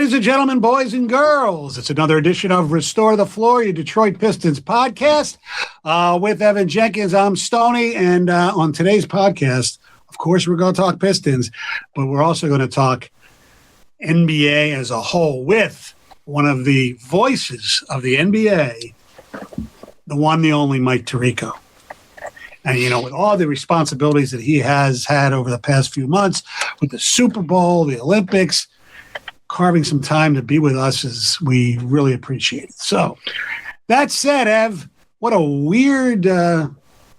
Ladies and gentlemen, boys and girls, it's another edition of Restore the Floor, your Detroit Pistons podcast. With Evan Jenkins, I'm Stoney, and on today's podcast, of course, we're going to talk Pistons, but we're also going to talk NBA as a whole with one of the voices of the NBA, the one, the only Mike Trico. And, you know, with all the responsibilities that he has had over the past few months with the Super Bowl, the Olympics, carving some time to be with us is we really appreciate it. So that said, Ev, what a weird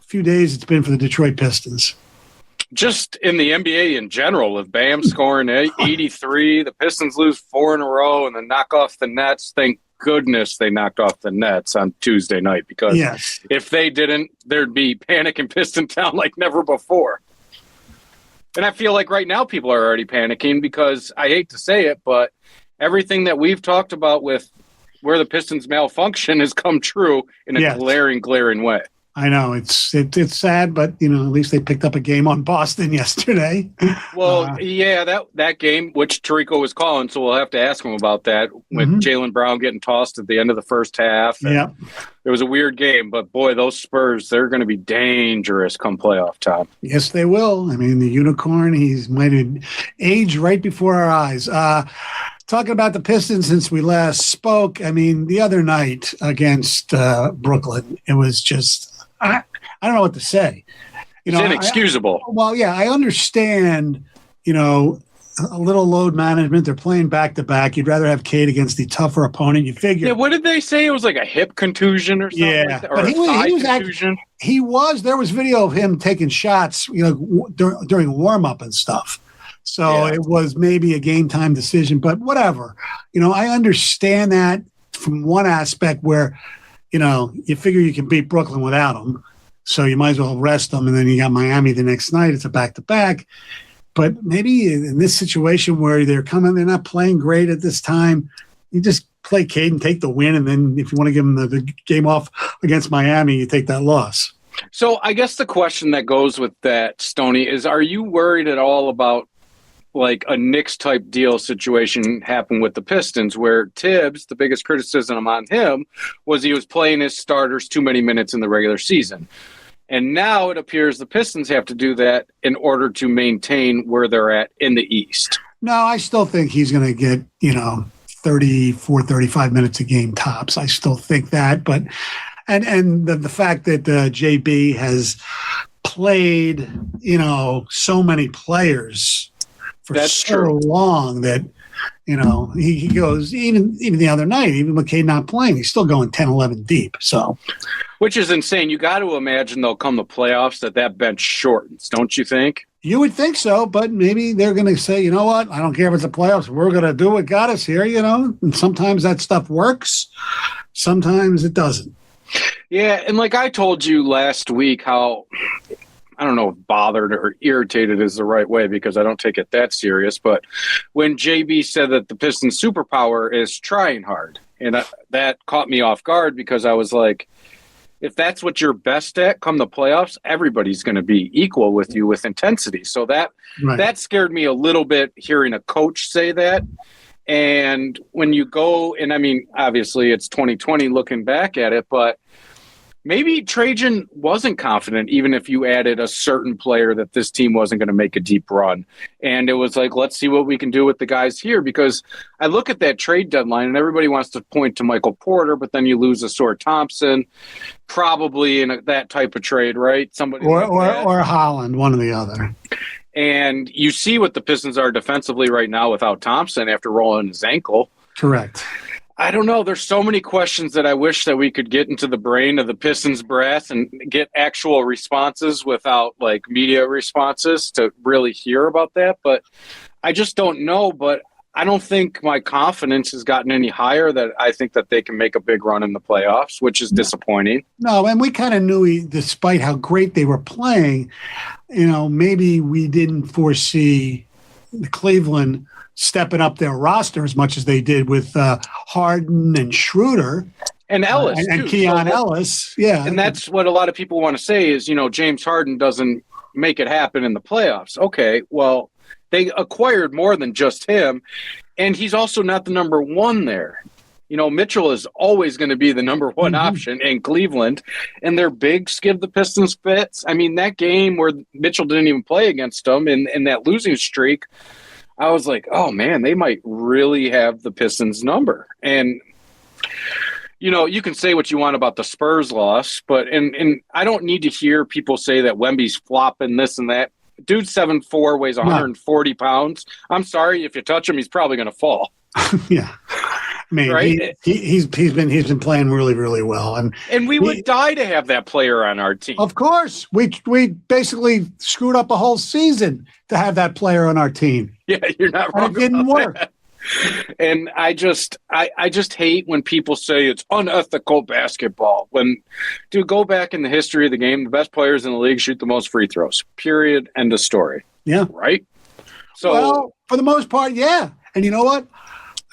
few days it's been for the Detroit Pistons. Just in the NBA in general, with Bam scoring 83, the Pistons lose 4 in a row and then knock off the Nets. Thank goodness they knocked off the Nets on Tuesday night, because if they didn't, there'd be panic in Piston Town like never before. And I feel like right now people are already panicking because, I hate to say it, but everything that we've talked about with where the Pistons malfunction has come true in a glaring way. I know it's sad, but you know, at least they picked up a game on Boston yesterday. Well, that game, which Tirico was calling, so we'll have to ask him about that. With Jaylen Brown getting tossed at the end of the first half. Yeah, it was a weird game, but boy, those Spurs, they're going to be dangerous come playoff time. Yes, they will. I mean, the unicorn, he's might have aged right before our eyes. Talking about the Pistons since we last spoke, I mean, the other night against Brooklyn, it was just. I don't know what to say. You know, it's inexcusable. I understand, you know, a little load management. They're playing back-to-back. You'd rather have Cade against the tougher opponent. You figure. Yeah, what did they say? It was like a hip contusion or something like that? Or but he was contusion? There was video of him taking shots, you know, during warm-up and stuff. So it was maybe a game-time decision, but whatever. You know, I understand that from one aspect where – you know, you figure you can beat Brooklyn without them, so you might as well rest them, and then you got Miami the next night. It's a back-to-back. But maybe in this situation where they're not playing great at this time, you just play Cade and take the win, and then if you want to give them the game off against Miami, you take that loss. So I guess the question that goes with that, Stoney, is are you worried at all about like a Knicks-type deal situation happened with the Pistons, where Tibbs, the biggest criticism on him was he was playing his starters too many minutes in the regular season. And now it appears the Pistons have to do that in order to maintain where they're at in the East. No, I still think he's going to get, you know, 34, 35 minutes a game tops. I still think that. But and the fact that JB has played, you know, so many players for long that, you know, he goes, even the other night, even with Cade not playing, he's still going 10, 11 deep. So, which is insane. You got to imagine they'll come the playoffs that bench shortens, don't you think? You would think so, but maybe they're going to say, you know what, I don't care if it's the playoffs. We're going to do what got us here, you know, and sometimes that stuff works. Sometimes it doesn't. Yeah, and like I told you last week how – I don't know if bothered or irritated is the right way because I don't take it that serious. But when JB said that the Pistons' superpower is trying hard, and that caught me off guard because I was like, if that's what you're best at come the playoffs, everybody's going to be equal with you with intensity. So that scared me a little bit hearing a coach say that. And when you go, and I mean, obviously it's 2020 looking back at it, but maybe Trajan wasn't confident, even if you added a certain player, that this team wasn't going to make a deep run. And it was like, let's see what we can do with the guys here. Because I look at that trade deadline, and everybody wants to point to Michael Porter, but then you lose Asor Thompson, probably in that type of trade, right? Somebody or Holland, one or the other. And you see what the Pistons are defensively right now without Thompson after rolling his ankle. Correct. I don't know. There's so many questions that I wish that we could get into the brain of the Pistons brass and get actual responses without like media responses to really hear about that. But I just don't know. But I don't think my confidence has gotten any higher that I think that they can make a big run in the playoffs, which is disappointing. No, and we kind of knew, despite how great they were playing, you know, maybe we didn't foresee the Cleveland stepping up their roster as much as they did with Harden and Schroeder. And Ellis, and Keon Ellis. Yeah. And that's what a lot of people want to say is, you know, James Harden doesn't make it happen in the playoffs. Okay, well, they acquired more than just him, and he's also not the number one there. Mitchell is always going to be the number one option in Cleveland, and their bigs give the Pistons fits. I mean, that game where Mitchell didn't even play against them in that losing streak, I was like, oh, man, they might really have the Pistons number. And, you can say what you want about the Spurs loss, but and I don't need to hear people say that Wemby's flopping this and that. Dude's 7'4", weighs 140 pounds. I'm sorry, if you touch him, he's probably going to fall. Yeah. I mean, right? he's been playing really, really well, and we would die to have that player on our team. Of course, we basically screwed up a whole season to have that player on our team. Yeah, you're not wrong. And it didn't work. That. And I just hate when people say it's unethical basketball. Go back in the history of the game, the best players in the league shoot the most free throws. Period. End of story. Yeah. Right. So, well, for the most part, yeah. And you know what?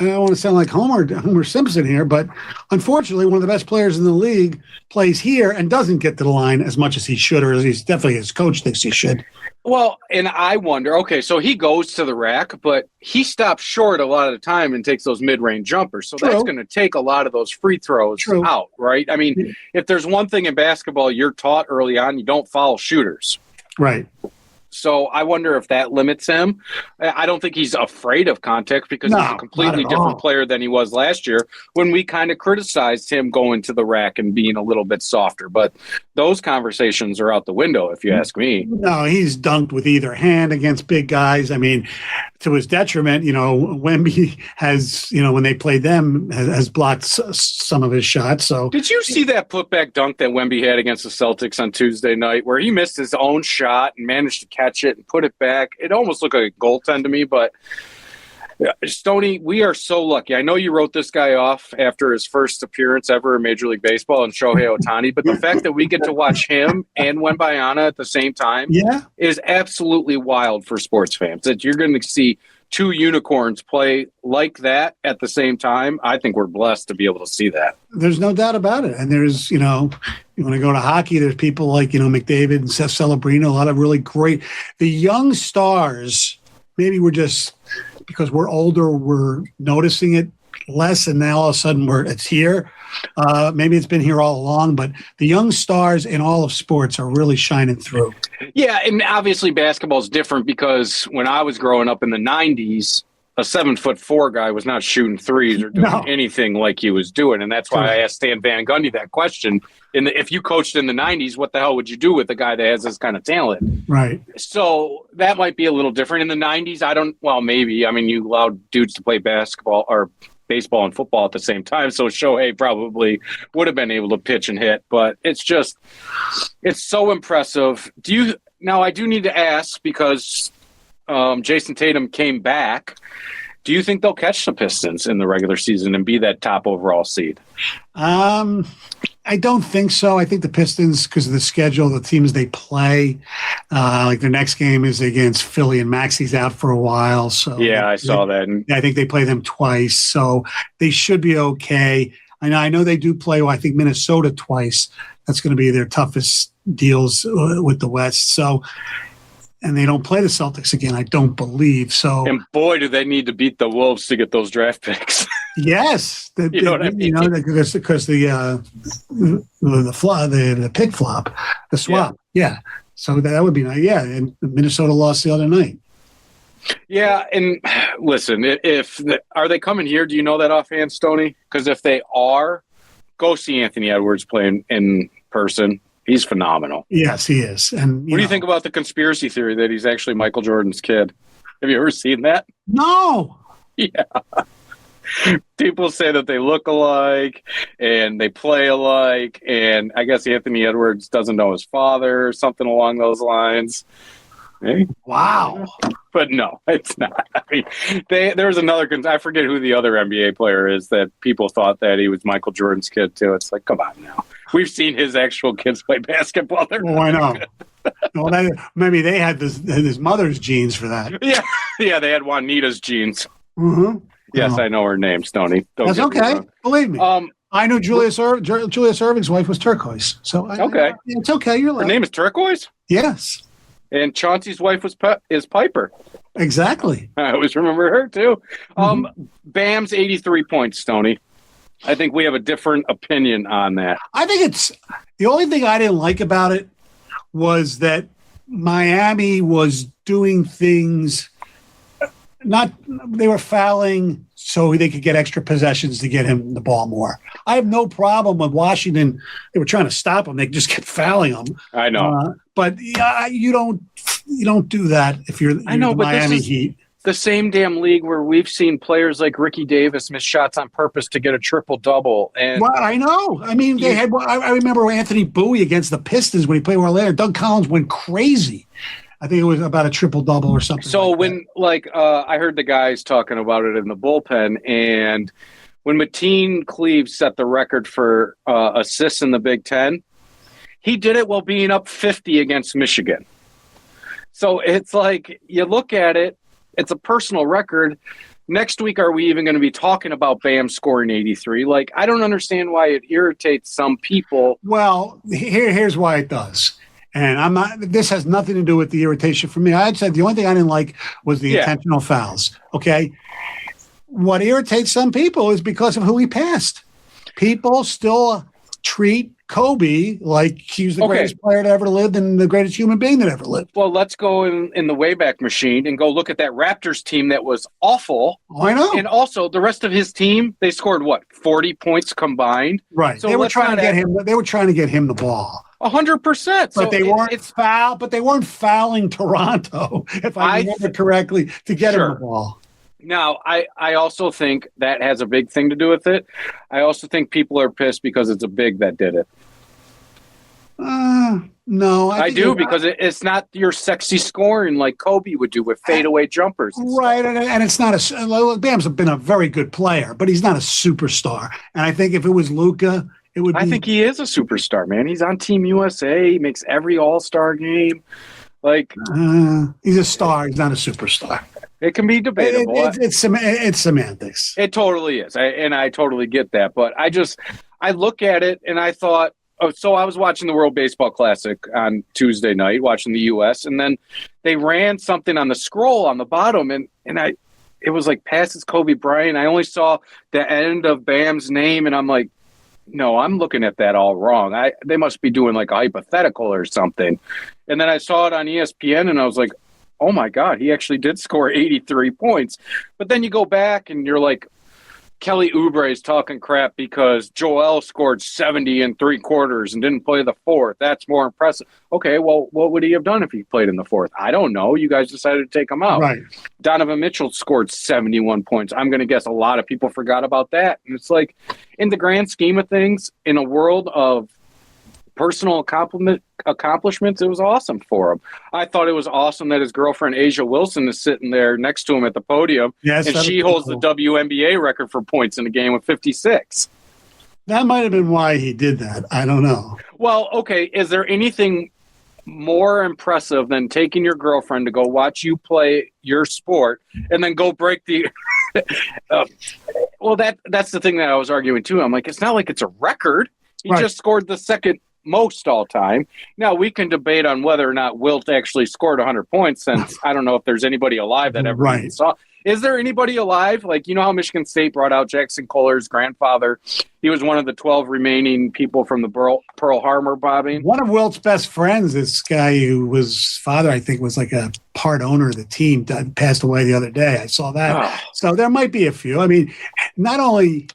I don't want to sound like Homer Simpson here, but unfortunately, one of the best players in the league plays here and doesn't get to the line as much as he should, or as he's definitely his coach thinks he should. Well, and I wonder, okay, so he goes to the rack, but he stops short a lot of the time and takes those mid-range jumpers. So that's going to take a lot of those free throws out, right? I mean, if there's one thing in basketball you're taught early on, you don't foul shooters. Right. So I wonder if that limits him. I don't think he's afraid of contact because he's a completely different player than he was last year when we kind of criticized him going to the rack and being a little bit softer. But those conversations are out the window, if you ask me. No, he's dunked with either hand against big guys. I mean, to his detriment, Wemby has, when they played them, has blocked some of his shots. So, did you see that putback dunk that Wemby had against the Celtics on Tuesday night where he missed his own shot and managed to catch it and put it back? It almost looked like a goaltend to me, but Stoney, we are so lucky. I know you wrote this guy off after his first appearance ever in Major League Baseball and Shohei Ohtani, but the fact that we get to watch him and Wembanyama at the same time is absolutely wild for sports fans. That you're going to see two unicorns play like that at the same time. I think we're blessed to be able to see that. There's no doubt about it. And there's, you want to go to hockey, there's people like, McDavid and Seth Celebrino, a lot of really great. The young stars, maybe we're just, because we're older, we're noticing it less, and now all of a sudden it's here. Maybe it's been here all along, but the young stars in all of sports are really shining through. Yeah, and obviously basketball is different because when I was growing up in the 90s, a 7'4" guy was not shooting threes or doing anything like he was doing. And that's why I asked Stan Van Gundy that question. If you coached in the 90s, what the hell would you do with a guy that has this kind of talent? Right. So that might be a little different. In the 90s, maybe. I mean, you allowed dudes to play basketball or baseball and football at the same time. So Shohei probably would have been able to pitch and hit. But it's so impressive. Now, I do need to ask because Jason Tatum came back. Do you think they'll catch the Pistons in the regular season and be that top overall seed? I don't think so. I think the Pistons, because of the schedule, the teams they play, like their next game is against Philly, and Maxi's out for a while. So yeah, I saw that. And I think they play them twice, so they should be okay. I know they do play, I think, Minnesota twice. That's going to be their toughest deals with the West. So. And they don't play the Celtics again, I don't believe. So, and boy, do they need to beat the Wolves to get those draft picks. Yes, you know what I mean? Because the pick flop, the swap. Yeah. So that would be nice. Yeah, and Minnesota lost the other night. Yeah, and listen, are they coming here? Do you know that offhand, Stoney? Because if they are, go see Anthony Edwards playing in person. He's phenomenal. Yes, he is. And what do you think about the conspiracy theory that he's actually Michael Jordan's kid? Have you ever seen that? No. Yeah. People say that they look alike and they play alike, and I guess Anthony Edwards doesn't know his father or something along those lines. Hey? Wow. But no, it's not. I mean, there was another. I forget who the other NBA player is that people thought that he was Michael Jordan's kid too. It's like, come on now. We've seen his actual kids play basketball. I know. Well, maybe they had his mother's genes for that. Yeah, they had Juanita's genes. Mm-hmm. Yes, I know her name, Stoney. That's okay. Believe me. I knew Julius Erving's wife was turquoise. So okay, it's okay. You're her name is turquoise. Yes. And Chauncey's wife is Piper. Exactly. I always remember her, too. Bam's 83 points, Stoney. I think we have a different opinion on that. I think it's the only thing I didn't like about it was that Miami was doing things they were fouling so they could get extra possessions to get him the ball more. I have no problem with Washington. They were trying to stop him. They just kept fouling him. I know. But you don't do that if you're the Miami Heat. The same damn league where we've seen players like Ricky Davis miss shots on purpose to get a triple-double. And well, I know. I mean, they had. I remember Anthony Bowie against the Pistons when he played with Orlando. Doug Collins went crazy. I think it was about a triple-double or something. So I heard the guys talking about it in the bullpen, and when Mateen Cleaves set the record for assists in the Big Ten, he did it while being up 50 against Michigan. So it's like you look at it. It's a personal record. Next week, are we even going to be talking about Bam scoring 83? Like, I don't understand why it irritates some people. Well, here's why it does. And this has nothing to do with the irritation for me. I had said the only thing I didn't like was the intentional fouls. Okay. What irritates some people is because of who he passed. People still treat Kobe like he was the greatest player that ever lived and the greatest human being that ever lived. Well, let's go in the Wayback Machine and go look at that Raptors team that was awful. I know. And also the rest of his team, they scored 40 points combined. Right. So they were trying to get him. They were trying to get him the ball. 100%. But they weren't fouling Toronto, if I remember correctly, to get him the ball. Now, I also think that has a big thing to do with it. I also think people are pissed because it's a big that did it. No. I do, because it's not your sexy scoring like Kobe would do with fadeaway jumpers. Right, and it's not Bam's been a very good player, but he's not a superstar. And I think if it was Luka, it would be. I think he is a superstar, man. He's on Team USA. He makes every All-Star game. Like he's a star. He's not a superstar. It can be debatable. It's semantics. It totally is. I totally get that. But I look at it and I thought, so I was watching the World Baseball Classic on Tuesday night, watching the U.S., and then they ran something on the scroll on the bottom, and it was like passes Kobe Bryant. I only saw the end of Bam's name, and I'm like, no, I'm looking at that all wrong. They must be doing like a hypothetical or something. And then I saw it on ESPN, and I was like, oh, my God, he actually did score 83 points. But then you go back, and you're like, Kelly Oubre is talking crap because Joel scored 70 in 3 quarters and didn't play the fourth. That's more impressive. Okay, well, what would he have done if he played in the fourth? I don't know. You guys decided to take him out. Right. Donovan Mitchell scored 71 points. I'm going to guess a lot of people forgot about that. And it's like, in the grand scheme of things, in a world of personal accomplishments, it was awesome for him. I thought it was awesome that his girlfriend Asia Wilson is sitting there next to him at the podium, and she holds the WNBA record for points in a game with 56. That might have been why he did that. I don't know. Well, okay, is there anything more impressive than taking your girlfriend to go watch you play your sport and then go break the well, that's the thing that I was arguing too. I'm like, it's not like it's a record. He just scored the second most all time. Now, we can debate on whether or not Wilt actually scored 100 points, since I don't know if there's anybody alive that ever even saw. Is there anybody alive? Like, you know how Michigan State brought out Jackson Kohler's grandfather? He was one of the 12 remaining people from the Pearl Harbor bombing. One of Wilt's best friends, this guy whose father, I think, was like a part owner of the team, passed away the other day. I saw that. So there might be a few. I mean, not only,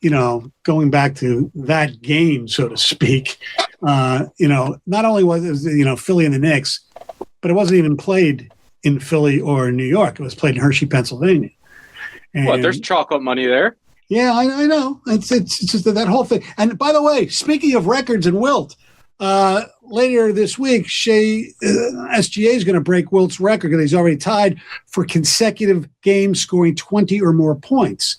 going back to that game, so to speak, not only was it, Philly and the Knicks, but it wasn't even played in Philly or New York. It was played in Hershey, Pennsylvania. And, there's chocolate money there. Yeah, I know. It's just that whole thing. And by the way, speaking of records and Wilt, later this week, SGA is going to break Wilt's record because he's already tied for consecutive games scoring 20 or more points.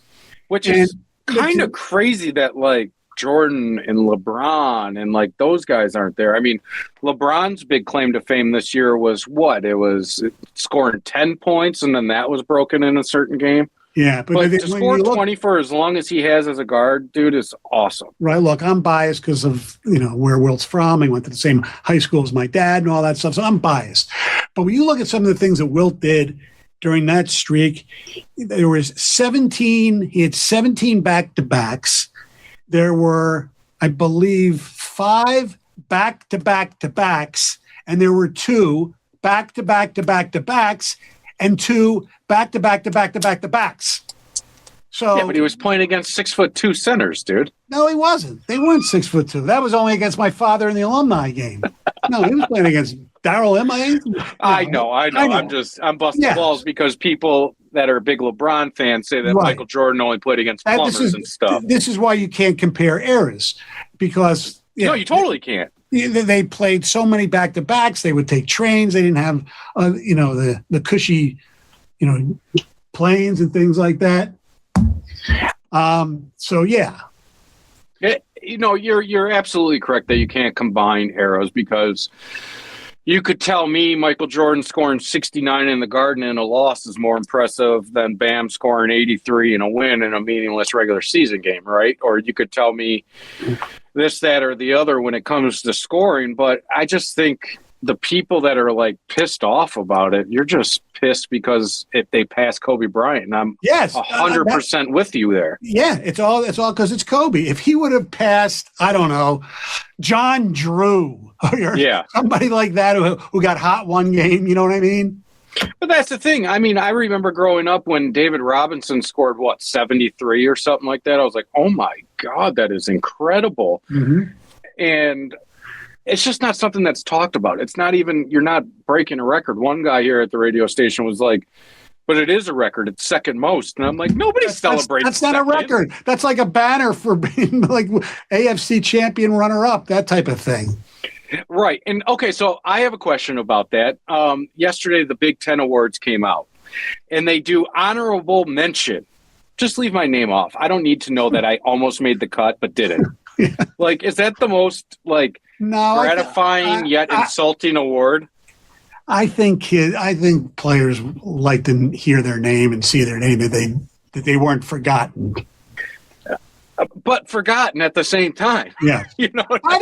Which is kind of crazy that, like, Jordan and LeBron and, like, those guys aren't there. I mean, LeBron's big claim to fame this year was what? It was scoring 10 points, and then that was broken in a certain game. Yeah, but to score 20 for as long as he has as a guard, dude, is awesome. Right. Look, I'm biased because of, where Wilt's from. He went to the same high school as my dad and all that stuff. So I'm biased. But when you look at some of the things that Wilt did during that streak, there was 17. He had 17 back-to-backs. There were, I believe, 5 back-to-back-to-backs, and there were 2 back-to-back-to-back-to-backs and 2 back-to-back-to-back-to-back-to-backs. So, yeah, but he was playing against 6'2" centers, dude. No, he wasn't. They weren't 6'2". That was only against my father in the alumni game. No, he was playing against Darryl Emma. I know. I'm busting balls because people that are big LeBron fans say that Michael Jordan only played against plumbers and stuff. This is why you can't compare eras because no, you totally can't. They played so many back-to-backs. They would take trains. They didn't have, the cushy, planes and things like that. So yeah. You're absolutely correct that you can't combine eras because you could tell me Michael Jordan scoring 69 in the Garden in a loss is more impressive than Bam scoring 83 in a win in a meaningless regular season game, right? Or you could tell me this, that, or the other when it comes to scoring. But I just think the people that are like pissed off about it, you're just pissed because if they pass Kobe Bryant, and I'm 100% with you there. Yeah, it's all because it's Kobe. If he would have passed, I don't know, John Drew or somebody like that who got hot one game, you know what I mean? But that's the thing. I mean, I remember growing up when David Robinson scored 73 or something like that. I was like, oh my God, that is incredible. Mm-hmm. And it's just not something that's talked about. It's not even, you're not breaking a record. One guy here at the radio station was like, but it is a record. It's second most. And I'm like, nobody celebrates. That's not a record. That's like a banner for being like AFC champion runner-up, that type of thing. Right. And okay, so I have a question about that. Yesterday, the Big Ten Awards came out and they do honorable mention. Just leave my name off. I don't need to know that I almost made the cut, but didn't. Yeah. Like, is that the most gratifying yet insulting award? I think players like to hear their name and see their name that they weren't forgotten. But forgotten at the same time. Yeah. By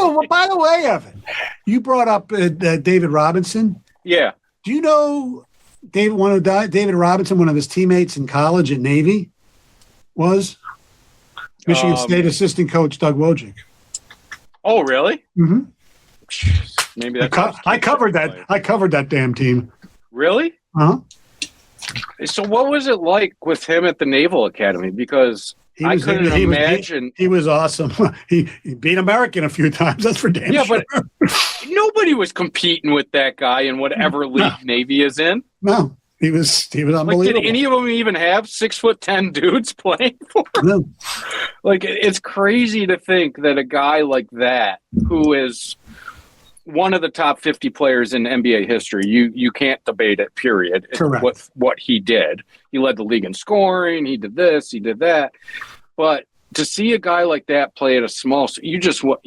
the way, Evan, you brought up David Robinson. Yeah. Do you know David Robinson, one of his teammates in college at Navy, was Michigan State assistant coach Doug Wojcik. Oh, really? Mm-hmm. Maybe that's I covered that. I covered that damn team. Really? Uh-huh. So what was it like with him at the Naval Academy? Because I couldn't imagine. He was awesome. He beat American a few times. That's for damn sure. But nobody was competing with that guy in whatever league Navy is in. No, he was unbelievable. Like, did any of them even have 6'10" dudes playing for him? No. Like, it's crazy to think that a guy like that, who is one of the top 50 players in NBA history, you can't debate it, period. Correct. What he did. He led the league in scoring. He did this. He did that. But to see a guy like that play at a small, you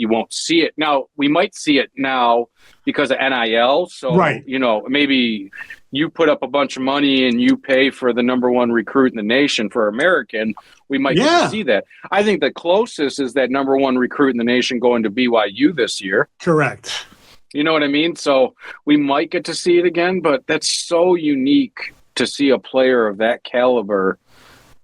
won't see it. Now, we might see it now because of NIL. So, right. Maybe you put up a bunch of money and you pay for the number one recruit in the nation for American. We might get to see that. I think the closest is that number one recruit in the nation going to BYU this year. Correct. You know what I mean? So we might get to see it again, but that's so unique to see a player of that caliber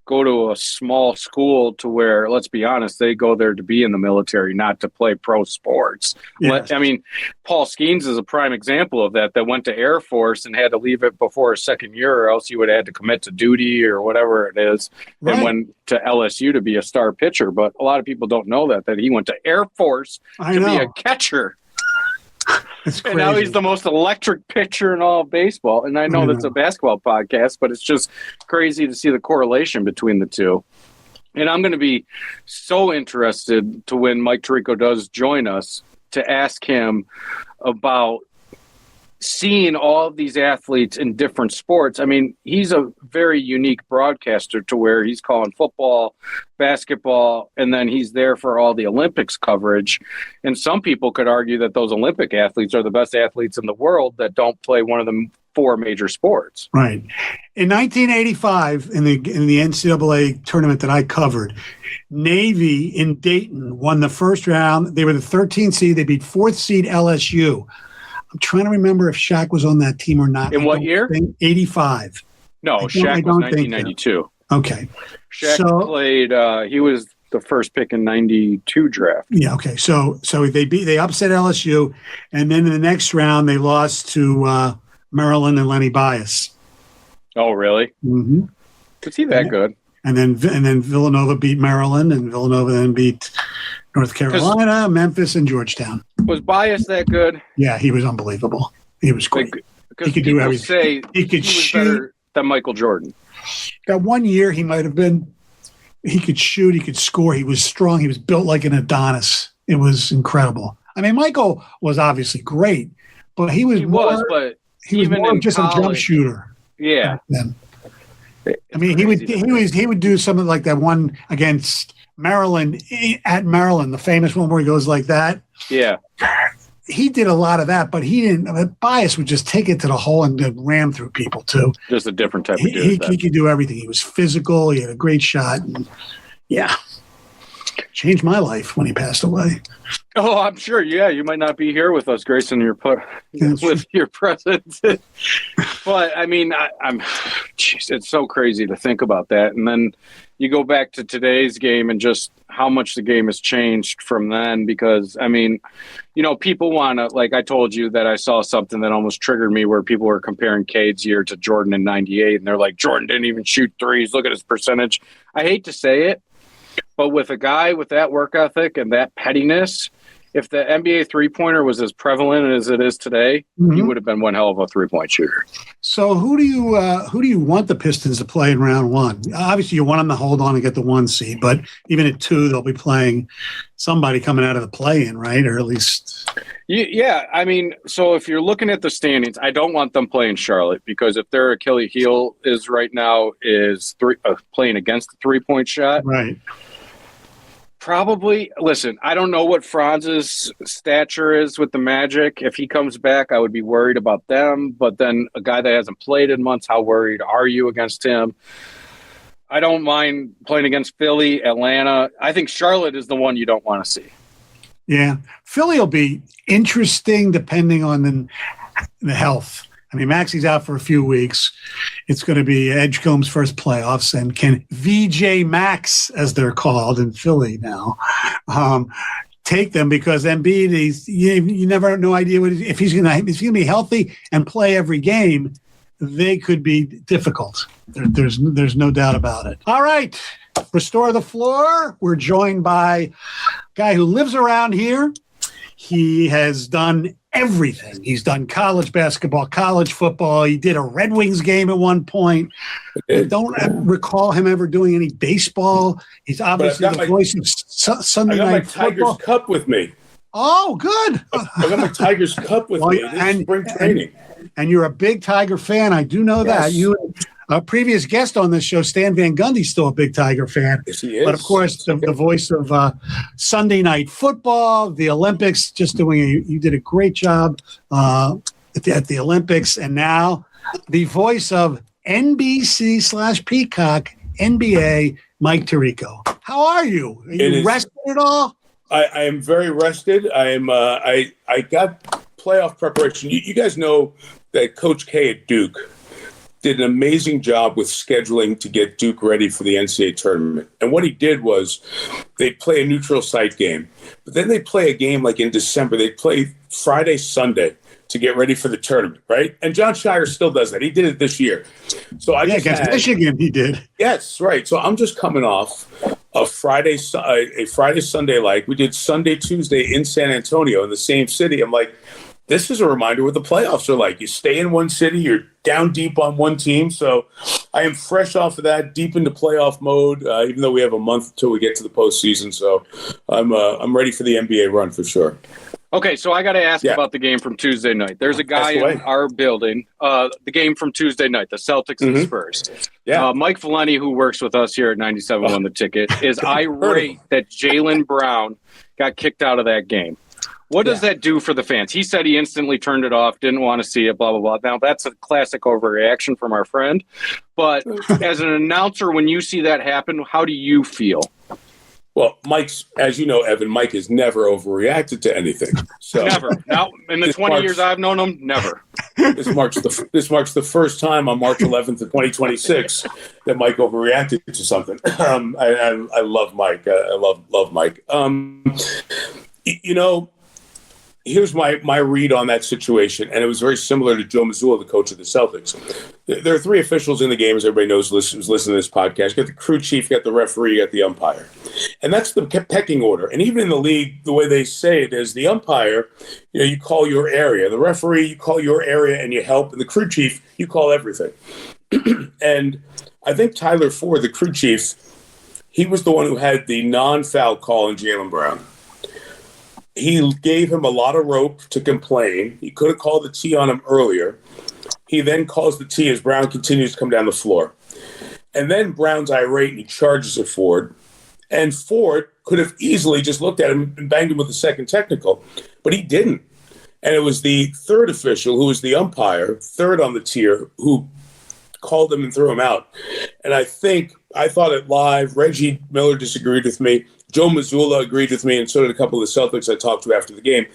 go to a small school to where, let's be honest, they go there to be in the military, not to play pro sports. Yes. I mean, Paul Skeens is a prime example of that went to Air Force and had to leave it before his second year, or else he would have had to commit to duty or whatever it is, and went to LSU to be a star pitcher. But a lot of people don't know that he went to Air Force to be a catcher. And now he's the most electric pitcher in all of baseball. And I know that's a basketball podcast, but it's just crazy to see the correlation between the two. And I'm going to be so interested to when Mike Trico does join us to ask him about seeing all of these athletes in different sports. I mean, he's a very unique broadcaster to where he's calling football, basketball, and then he's there for all the Olympics coverage. And some people could argue that those Olympic athletes are the best athletes in the world that don't play one of the 4 major sports. Right. In 1985, in the NCAA tournament that I covered, Navy in Dayton won the first round. They were the 13th seed. They beat 4th seed LSU. I'm trying to remember if Shaq was on that team or not. In what year? 85. No, Shaq was 1992. Okay. Shaq played. He was the first pick in 92 draft. Yeah. Okay. So they upset LSU, and then in the next round they lost to Maryland and Lenny Bias. Oh, really? Mm-hmm. Was he that good? And then Villanova beat Maryland, and Villanova then beat North Carolina, Memphis, and Georgetown. Was Bias that good? Yeah, he was unbelievable. He was great. Because he could do everything. He could shoot better than Michael Jordan. That 1 year he might have been. He could shoot. He could score. He was strong. He was built like an Adonis. It was incredible. I mean, Michael was obviously great, but he was more just a jump shooter. Yeah. I mean, he would do something like that one against Maryland at Maryland, the famous one where he goes like that. Yeah. He did a lot of that, but he didn't. Bias would just take it to the hole and ram through people too. Just a different type of dude. He could do everything. He was physical. He had a great shot. And yeah, changed my life when he passed away. Oh, I'm sure. Yeah, you might not be here with us, Grayson, with your presence. But I mean, it's so crazy to think about that. And then you go back to today's game and just how much the game has changed from then. Because I mean, people want to, like I told you that I saw something that almost triggered me where people were comparing Cade's year to Jordan in 98. And they're like, Jordan didn't even shoot threes. Look at his percentage. I hate to say it, but with a guy with that work ethic and that pettiness, if the NBA three-pointer was as prevalent as it is today, he would have been one hell of a three-point shooter. So who do you want the Pistons to play in round one? Obviously, you want them to hold on and get the 1 seed, but even at 2, they'll be playing somebody coming out of the play-in, right? Or at least... Yeah, I mean, so if you're looking at the standings, I don't want them playing Charlotte because if their Achilles heel is right now is playing against the three-point shot. Right. Probably, listen, I don't know what Franz's stature is with the Magic. If he comes back, I would be worried about them. But then a guy that hasn't played in months, how worried are you against him? I don't mind playing against Philly, Atlanta. I think Charlotte is the one you don't want to see. Yeah. Philly will be interesting depending on the health. I mean, Maxi's out for a few weeks. It's going to be Edgecombe's first playoffs, and can VJ Max, as they're called in Philly now, take them? Because Embiid, you never have no idea if he's going to be healthy and play every game. They could be difficult. There's no doubt about it. All right, Restore the Floor. We're joined by a guy who lives around here. He has done everything. He's done college basketball, college football. He did a Red Wings game at one point. I don't recall him ever doing any baseball. He's obviously the voice of Sunday Night Football. I got my Tigers Cup with me. Oh, good. I got my Tigers Cup with me. This is spring training. And you're a big Tiger fan. I do know that. You, a previous guest on this show, Stan Van Gundy's still a big Tiger fan. Yes, he is. But, of course, the voice of Sunday Night Football, the Olympics, you did a great job at the Olympics. And now the voice of NBC/Peacock, NBA, Mike Tirico. How are you? Are you rested at all? I am very rested. I am. I got playoff preparation. You guys know that Coach K at Duke did an amazing job with scheduling to get Duke ready for the NCAA tournament. And what he did was they'd play a neutral site game, but then they'd play a game like in December. They'd play Friday, Sunday to get ready for the tournament, right? And John Shire still does that. He did it this year. So against Michigan, he did. Yes, right. So I'm just coming off a Friday, Sunday, like we did Sunday, Tuesday in San Antonio in the same city. I'm like, this is a reminder what the playoffs are like. You stay in one city, you're down deep on one team. So I am fresh off of that, deep into playoff mode, even though we have a month until we get to the postseason. So I'm ready for the NBA run for sure. Okay, so I got to ask about the game from Tuesday night. There's a guy in our building, the game from Tuesday night, the Celtics and Spurs. Yeah. Mike Valenti, who works with us here at 97 won the ticket, is irate that Jaylen Brown got kicked out of that game. What does that do for the fans? He said he instantly turned it off, didn't want to see it, blah, blah, blah. Now, that's a classic overreaction from our friend. But as an announcer, when you see that happen, how do you feel? Well, Mike's, as you know, Evan, Mike has never overreacted to anything. So never. Now, in the 20 years I've known him, never. This marks the first time on March 11th of 2026 that Mike overreacted to something. I love Mike. I love Mike. Here's my read on that situation, and it was very similar to Joe Mazzulla, the coach of the Celtics. There are three officials in the game, as everybody knows who's listening to this podcast. You got the crew chief, you got the referee, you got the umpire. And that's the pecking order. And even in the league, the way they say it is the umpire, you call your area. The referee, you call your area and you help. And the crew chief, you call everything. And I think Tyler Ford, the crew chief, he was the one who had the non-foul call on Jaylen Brown. He gave him a lot of rope to complain. He could have called the T on him earlier. He then calls the T as Brown continues to come down the floor. And then Brown's irate and he charges at Ford. And Ford could have easily just looked at him and banged him with a second technical, but he didn't. And it was the third official, who was the umpire, third on the tier, who called him and threw him out. And I thought it live. Reggie Miller disagreed with me. Joe Mazzulla agreed with me, and so did a couple of the Celtics I talked to after the game,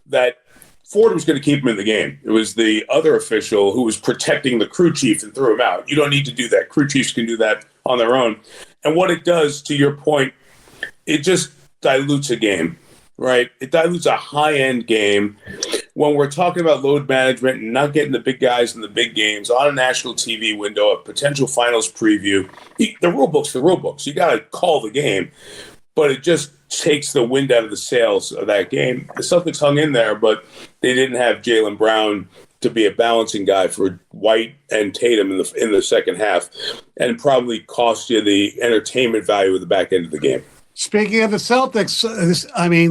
that Ford was going to keep him in the game. It was the other official who was protecting the crew chief and threw him out. You don't need to do that. Crew chiefs can do that on their own. And what it does, to your point, it just dilutes a game, right? It dilutes a high-end game. When we're talking about load management and not getting the big guys in the big games on a national TV window, a potential finals preview, the rule book's the rule books. You got to call the game. But it just takes the wind out of the sails of that game. The Celtics hung in there, but they didn't have Jaylen Brown to be a balancing guy for White and Tatum in the second half, and probably cost you the entertainment value of the back end of the game. Speaking of the Celtics,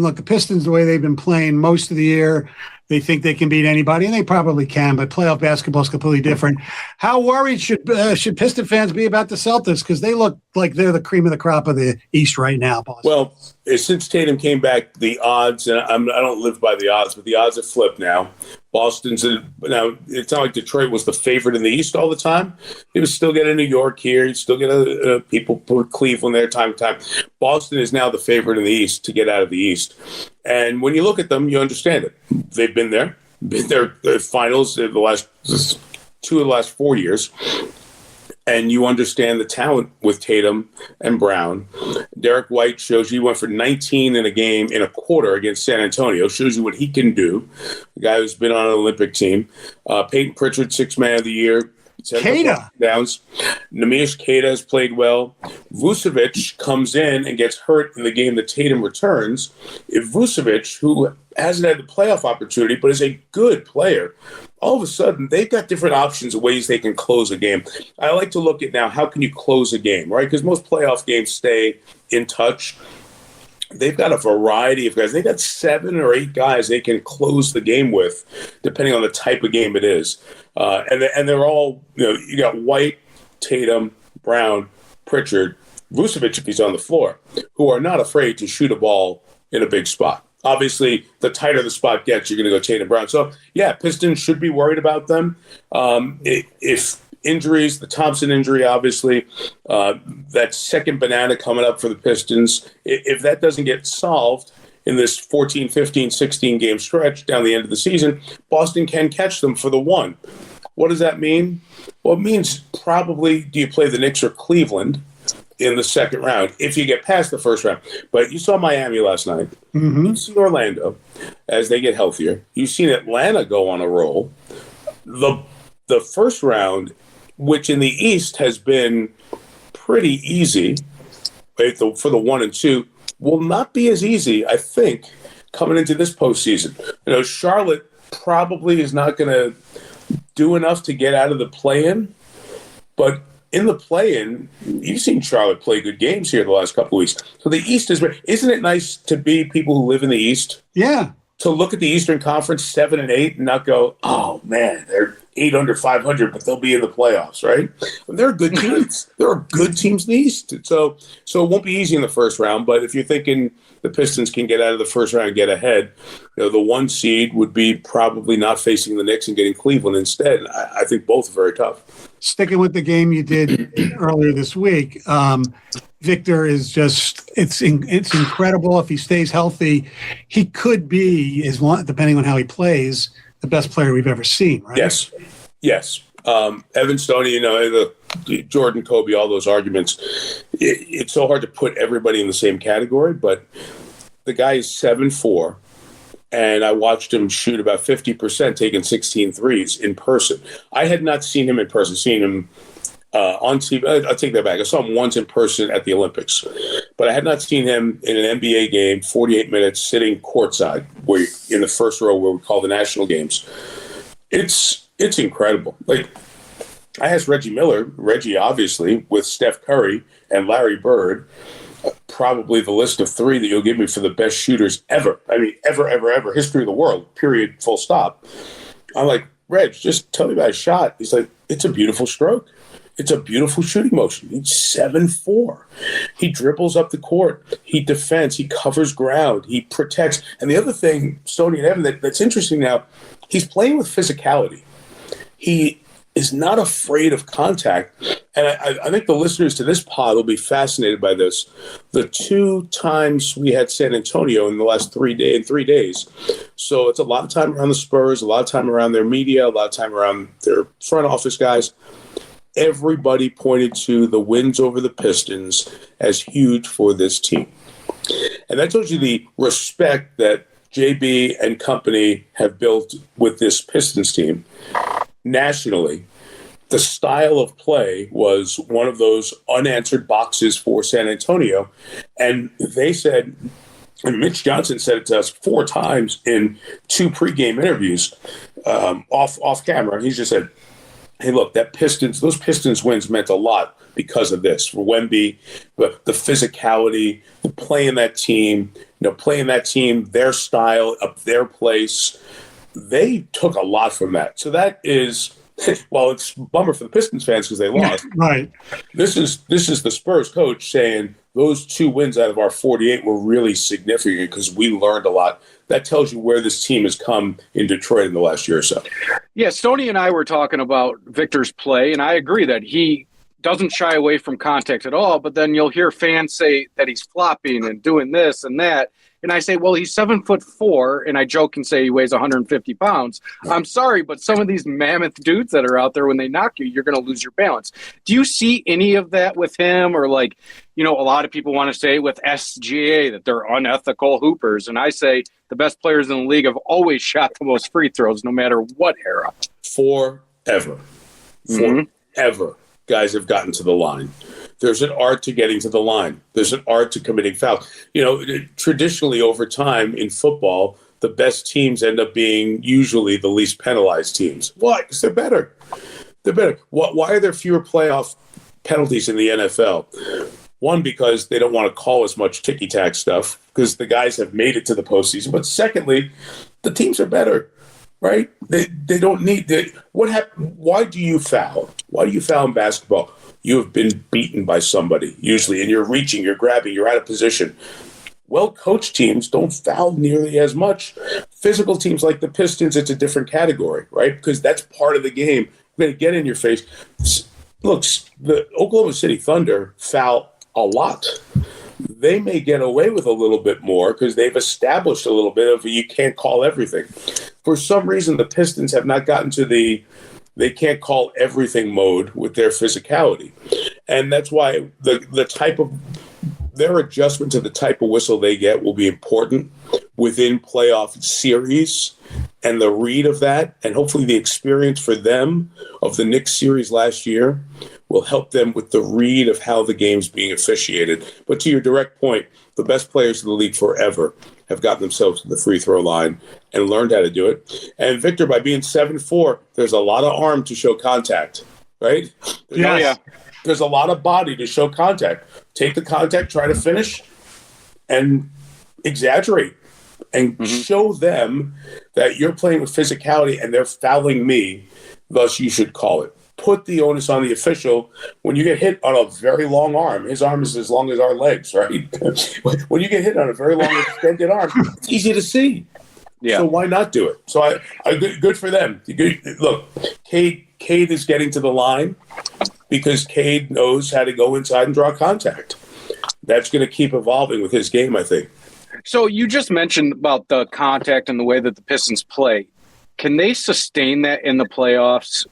look, the Pistons, the way they've been playing most of the year, they think they can beat anybody, and they probably can, but playoff basketball is completely different. How worried should Piston fans be about the Celtics? Because they look like they're the cream of the crop of the East right now, boss. Well, since Tatum came back, the odds, and I don't live by the odds, but the odds have flipped now. Now, it's not like Detroit was the favorite in the East all the time. They would still get a New York here. You'd still get people put Cleveland there time to time. Boston is now the favorite in the East to get out of the East. And when you look at them, you understand it. They've been there the finals in the last 2 of the last 4 years. And you understand the talent with Tatum and Brown. Derek White shows you he went for 19 in a quarter against San Antonio. Shows you what he can do. The guy who's been on an Olympic team. Peyton Pritchard, 6th man of the year. Keita. Downs. Nemish Keita has played well. Vucevic comes in and gets hurt in the game that Tatum returns. If Vucevic, who hasn't had the playoff opportunity but is a good player, all of a sudden they've got different options of ways they can close a game. I like to look at now, how can you close a game, right? Because most playoff games stay in touch. They've got a variety of guys. They've got 7 or 8 guys they can close the game with, depending on the type of game it is. And they're all, you got White, Tatum, Brown, Pritchard, Vucevic if he's on the floor, who are not afraid to shoot a ball in a big spot. Obviously, the tighter the spot gets, you're going to go Tatum Brown. So, yeah, Pistons should be worried about them. If injuries, the Thompson injury, obviously, that second banana coming up for the Pistons, if that doesn't get solved in this 14, 15, 16-game stretch down the end of the season, Boston can catch them for the one. What does that mean? Well, it means probably do you play the Knicks or Cleveland in the second round if you get past the first round. But you saw Miami last night. Mm-hmm. You've seen Orlando as they get healthier. You've seen Atlanta go on a roll. The first round, which in the East has been pretty easy for the 1 and 2, will not be as easy, I think, coming into this postseason. Charlotte probably is not going to do enough to get out of the play-in, but in the play-in, you've seen Charlotte play good games here the last couple of weeks. So the East isn't it nice to be people who live in the East? Yeah. To look at the Eastern Conference 7 and 8 and not go, oh man, they're 8 under 500, but they'll be in the playoffs, right? And they're good teams. There are good teams in the East. So it won't be easy in the first round. But if you're thinking the Pistons can get out of the first round and get ahead, the 1 seed would be probably not facing the Knicks and getting Cleveland instead. I think both are very tough. Sticking with the game you did earlier this week, Victor is just it's incredible. If he stays healthy, he could be, depending on how he plays, the best player we've ever seen, right? Yes. Evan Stoney, the Jordan, Kobe, all those arguments. It's so hard to put everybody in the same category, but the guy is 7'4", and I watched him shoot about 50%, taking 16 threes in person. I had not seen him in person, seen him on TV. I'll take that back. I saw him once in person at the Olympics, but I had not seen him in an NBA game, 48 minutes, sitting courtside, in the first row where we call the national games. It's incredible. Like, I asked Reggie obviously, with Steph Curry and Larry Bird, probably the list of 3 that you'll give me for the best shooters ever. I mean, ever, history of the world, period, full stop. I'm like, Reg, just tell me about his shot. He's like, it's a beautiful stroke. It's a beautiful shooting motion. He's 7'4". He dribbles up the court. He defends. He covers ground. He protects. And the other thing, Stoney and Evan, that's interesting now, he's playing with physicality. He is not afraid of contact. And I think the listeners to this pod will be fascinated by this. The 2 times we had San Antonio in the last 3 days. So it's a lot of time around the Spurs, a lot of time around their media, a lot of time around their front office guys. Everybody pointed to the wins over the Pistons as huge for this team. And that tells you the respect that JB and company have built with this Pistons team nationally. The style of play was one of those unanswered boxes for San Antonio. And they said, and Mitch Johnson said it to us 4 times in 2 pregame interviews off camera. He just said, hey, look, those Pistons wins meant a lot because of this. For Wemby, the physicality, playing that team, their style, up their place. They took a lot from that. So that is, well, it's a bummer for the Pistons fans because they lost. Right. This is the Spurs coach saying those 2 wins out of our 48 were really significant because we learned a lot. That tells you where this team has come in Detroit in the last year or so. Yeah, Stoney and I were talking about Victor's play, and I agree that he doesn't shy away from contact at all, but then you'll hear fans say that he's flopping and doing this and that. And I say, well, he's 7'4", and I joke and say he weighs 150 pounds. I'm sorry, but some of these mammoth dudes that are out there, when they knock you, you're going to lose your balance. Do you see any of that with him? Or a lot of people want to say with SGA that they're unethical hoopers. And I say the best players in the league have always shot the most free throws, no matter what era. Forever. Guys have gotten to the line. There's an art to getting to the line. There's an art to committing fouls. Traditionally over time in football, the best teams end up being usually the least penalized teams. Why? Because they're better. Why are there fewer playoff penalties in the NFL? One, because they don't want to call as much ticky-tack stuff because the guys have made it to the postseason. But secondly, the teams are better, right? They don't need – why do you foul? Why do you foul in basketball? You have been beaten by somebody, usually, and you're reaching, you're grabbing, you're out of position. Well-coached teams don't foul nearly as much. Physical teams like the Pistons, it's a different category, right? Because that's part of the game. We're going to get in your face. Look, the Oklahoma City Thunder foul a lot. They may get away with a little bit more because they've established a little bit of you can't call everything. For some reason, the Pistons have not gotten to they can't call everything mode with their physicality. And that's why the type of their adjustment to the type of whistle they get will be important within playoff series and the read of that. And hopefully the experience for them of the Knicks series last year will help them with the read of how the game's being officiated. But to your direct point, the best players in the league forever have gotten themselves to the free throw line and learned how to do it. And Victor, by being 7'4", there's a lot of arm to show contact, right? There's a lot of body to show contact. Take the contact, try to finish, and exaggerate. And show them that you're playing with physicality and they're fouling me. thus you should call it. Put the onus on the official when you get hit on a very long arm. His arm is as long as our legs, right? When you get hit on a very long extended arm, it's easy to see. Yeah. So why not do it? So I good for them. Look, Cade is getting to the line because Cade knows how to go inside and draw contact. That's going to keep evolving with his game, I think. So you just mentioned about the contact and the way that the Pistons play. Can they sustain that in the playoffs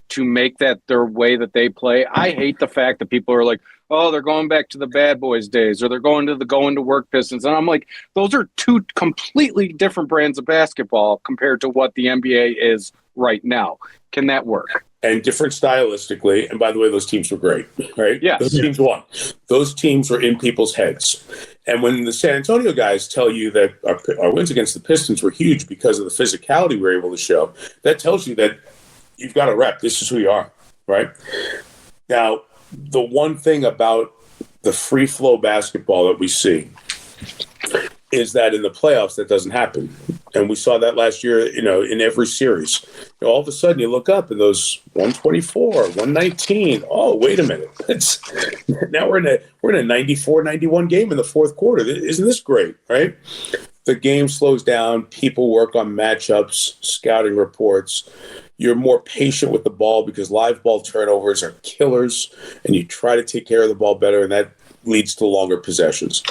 to make that their way that they play? I hate the fact that people are like, oh, they're going back to the bad boys days, or they're going to work Pistons. And I'm like, those are two completely different brands of basketball compared to what the NBA is right now. Can that work? And different stylistically. And by the way, those teams were great, right? Yeah. Those teams won. Those teams were in people's heads. And when the San Antonio guys tell you that our wins against the Pistons were huge because of the physicality we were able to show, that tells you that you've got a rep. This is who you are, right? Now, the one thing about the free flow basketball that we see is that in the playoffs that doesn't happen. And we saw that last year, in every series. All of a sudden you look up and those 124, 119, oh, wait a minute. Now we're in a 94-91 game in the fourth quarter. Isn't this great, right? The game slows down. People work on matchups, scouting reports. You're more patient with the ball because live ball turnovers are killers, and you try to take care of the ball better, and that leads to longer possessions.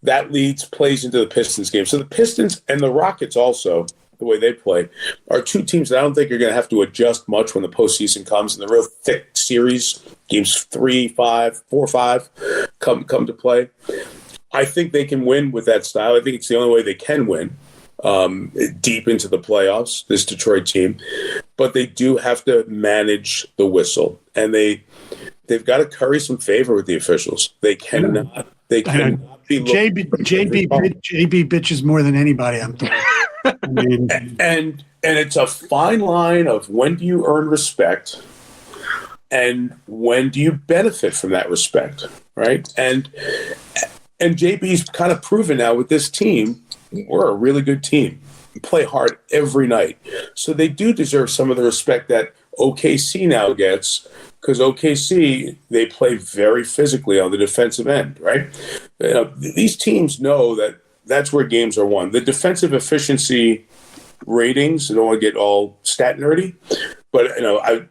That plays into the Pistons game. So the Pistons and the Rockets also, the way they play, are two teams that I don't think are going to have to adjust much when the postseason comes and the real thick series, games 3, 5, 4, 5, come to play. I think they can win with that style. I think it's the only way they can win. Deep into the playoffs, this Detroit team, but they do have to manage the whistle, and they've got to curry some favor with the officials. They cannot be JB bitches more than anybody. And it's a fine line of when do you earn respect and when do you benefit from that respect, right? And JB's kind of proven now with this team. We're a really good team. We play hard every night. So they do deserve some of the respect that OKC now gets, because OKC, they play very physically on the defensive end, right? These teams know that that's where games are won. The defensive efficiency ratings, I don't want to get all stat nerdy, but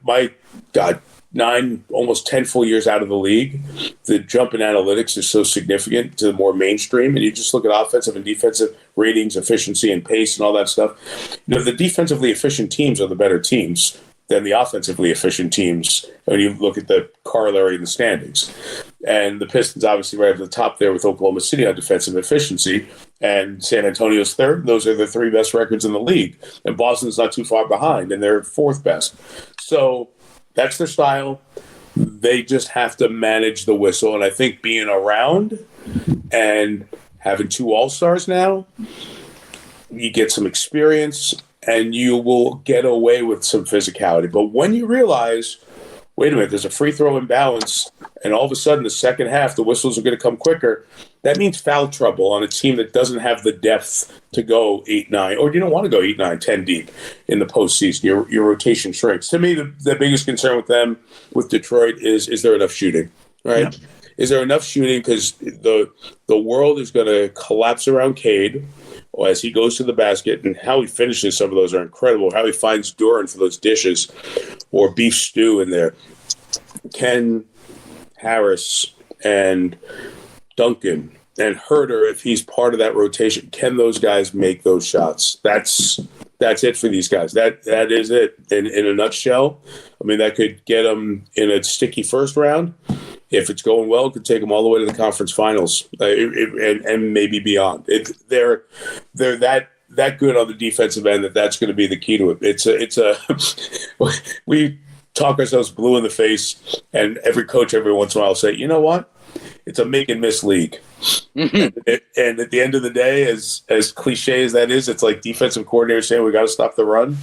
my God, 9, almost 10 full years out of the league, the jump in analytics is so significant to the more mainstream. And you just look at offensive and defensive ratings, efficiency and pace and all that stuff. The defensively efficient teams are the better teams than the offensively efficient teams when you look at the corollary in the standings. And the Pistons obviously right at the top there with Oklahoma City on defensive efficiency, and San Antonio's third. Those are the 3 best records in the league. And Boston's not too far behind, and they're 4th best. So that's their style. They just have to manage the whistle. And I think being around and having 2 All-Stars now, you get some experience and you will get away with some physicality. But when you realize, wait a minute, there's a free throw imbalance, and all of a sudden the second half, the whistles are going to come quicker, that means foul trouble on a team that doesn't have the depth to go 8-9, or you don't want to go 8-9, 10 deep in the postseason. Your rotation shrinks. To me, the biggest concern with them, with Detroit, is there enough shooting, right? Yeah. Is there enough shooting? Because the world is going to collapse around Cade as he goes to the basket, and how he finishes some of those are incredible. How he finds Duran for those dishes or beef stew in there. Ken, Harris, and Duncan and Herter, if he's part of that rotation, can those guys make those shots? That's it for these guys. That is it in a nutshell. I mean, that could get them in a sticky first round. If it's going well, it could take them all the way to the conference finals and maybe beyond. They're that good on the defensive end that's going to be the key to it. We talk ourselves blue in the face, and every coach every once in a while will say, you know what? It's a make and miss league. Mm-hmm. And at the end of the day, as cliche as that is, it's like defensive coordinator saying we got to stop the run.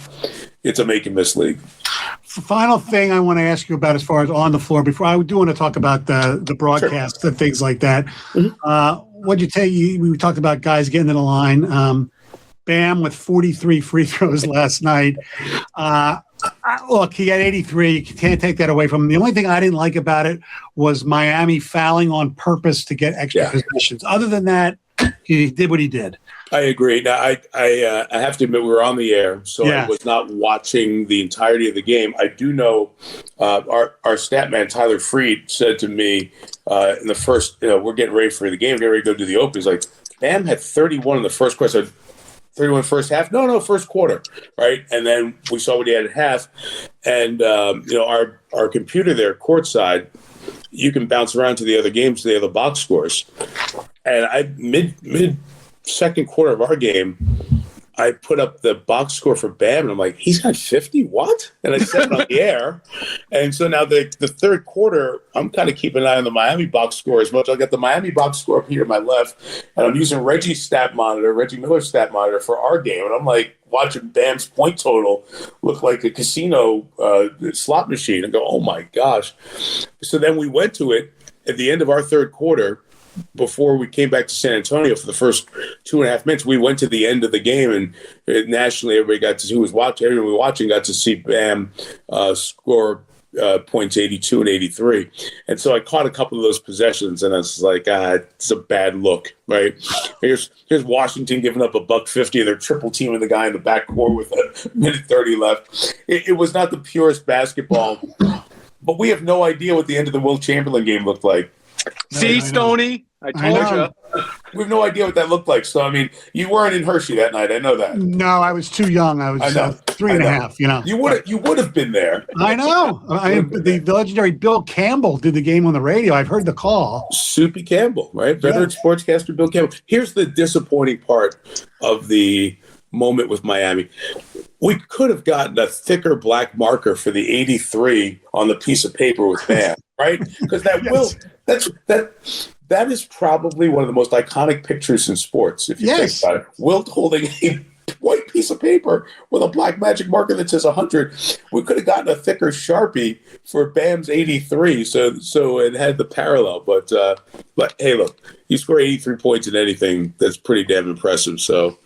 It's a make and miss league. Final thing I want to ask you about as far as on the floor, before I do want to talk about the broadcast and things like that. Mm-hmm. What'd you tell you? We talked about guys getting to the line. Bam with 43 free throws last night. Look, he had 83. You can't take that away from him. The only thing I didn't like about it was Miami fouling on purpose to get extra possessions. Other than that, he did what he did. I agree. Now, I have to admit, we were on the air, so I was not watching the entirety of the game. I do know our stat man, Tyler Freed, said to me in the first, we're getting ready for the game, getting ready to go do the open. He's like, Bam had 31 in the first quarter. 31 first half? No, first quarter, right? And then we saw what he had at half. And, our computer there, courtside, you can bounce around to the other games, to the other box scores. And I mid second quarter of our game, I put up the box score for Bam, and I'm like, he's got 50? What? And I said it on the air. And so now the third quarter, I'm kind of keeping an eye on the Miami box score as much. I got the Miami box score up here to my left, and I'm using Reggie Miller's stat monitor for our game. And I'm like watching Bam's point total look like a casino slot machine and go, oh my gosh. So then we went to it at the end of our third quarter. Before we came back to San Antonio for the first 2.5 minutes, we went to the end of the game, and nationally, everybody got to see everyone watching got to see Bam score points 82 and 83. And so I caught a couple of those possessions, and I was like, it's a bad look, right? Here's Washington giving up $150, and they're triple teaming the guy in the backcourt with a minute 30 left. It was not the purest basketball, but we have no idea what the end of the Will Chamberlain game looked like. See, Stoney, I told you. We have no idea what that looked like. So, I mean, you weren't in Hershey that night. I know that. No, I was too young. I was 3.5. You would have been there. I know. The legendary Bill Campbell did the game on the radio. I've heard the call. Soupy Campbell, right? Veteran sportscaster Bill Campbell. Here's the disappointing part of the moment with Miami. We could have gotten a thicker black marker for the 83 on the piece of paper with Bam, right? Because that is probably one of the most iconic pictures in sports, if you think about it. Wilt holding a white piece of paper with a black magic marker that says 100. We could have gotten a thicker Sharpie for Bam's 83, so it had the parallel. But hey, look, you score 83 points in anything, that's pretty damn impressive. So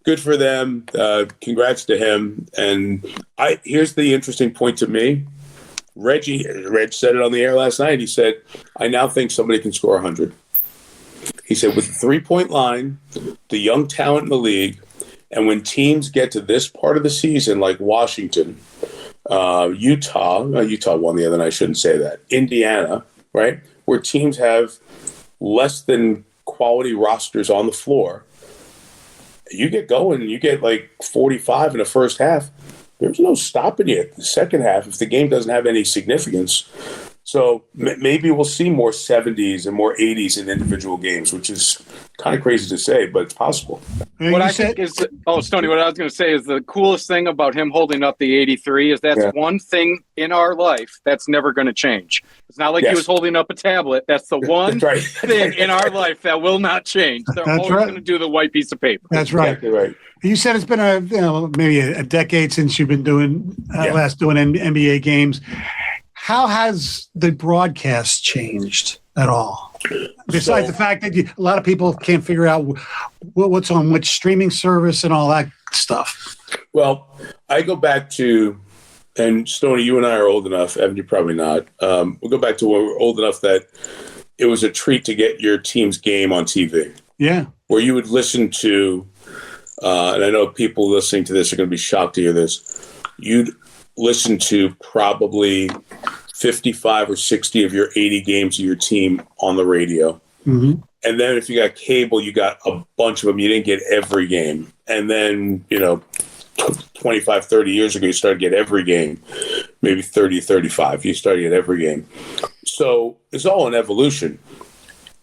good for them. Congrats to him. And here's the interesting point to me. Reg said it on the air last night. He said, I now think somebody can score 100. He said, with the three-point line, the young talent in the league, and when teams get to this part of the season, like Washington, Utah won the other night, I shouldn't say that, Indiana, right, where teams have less than quality rosters on the floor, you get going and you get like 45 in the first half, there's no stopping you in the second half if the game doesn't have any significance. So maybe we'll see more 70s and more 80s in individual games, which is kind of crazy to say, but it's possible. Stoney, what I was going to say is the coolest thing about him holding up the 83 is that's one thing in our life that's never going to change. It's not like he was holding up a tablet. That's the one thing in our life that will not change. They're always going to do the white piece of paper. That's right. Exactly right. You said it's been maybe a decade since you've been doing NBA games. How has the broadcast changed at all? Besides the fact that a lot of people can't figure out what's on which streaming service and all that stuff. Well, I go back to, and Stoney, you and I are old enough, Evan, you're probably not. We'll go back to when we were old enough that it was a treat to get your team's game on TV. Yeah. Where you would listen to, and I know people listening to this are going to be shocked to hear this, you'd listen to probably 55 or 60 of your 80 games of your team on the radio. Mm-hmm. And then if you got cable, you got a bunch of them. You didn't get every game. And then, 25, 30 years ago, you started to get every game. Maybe 30, 35. You started to get every game. So it's all an evolution.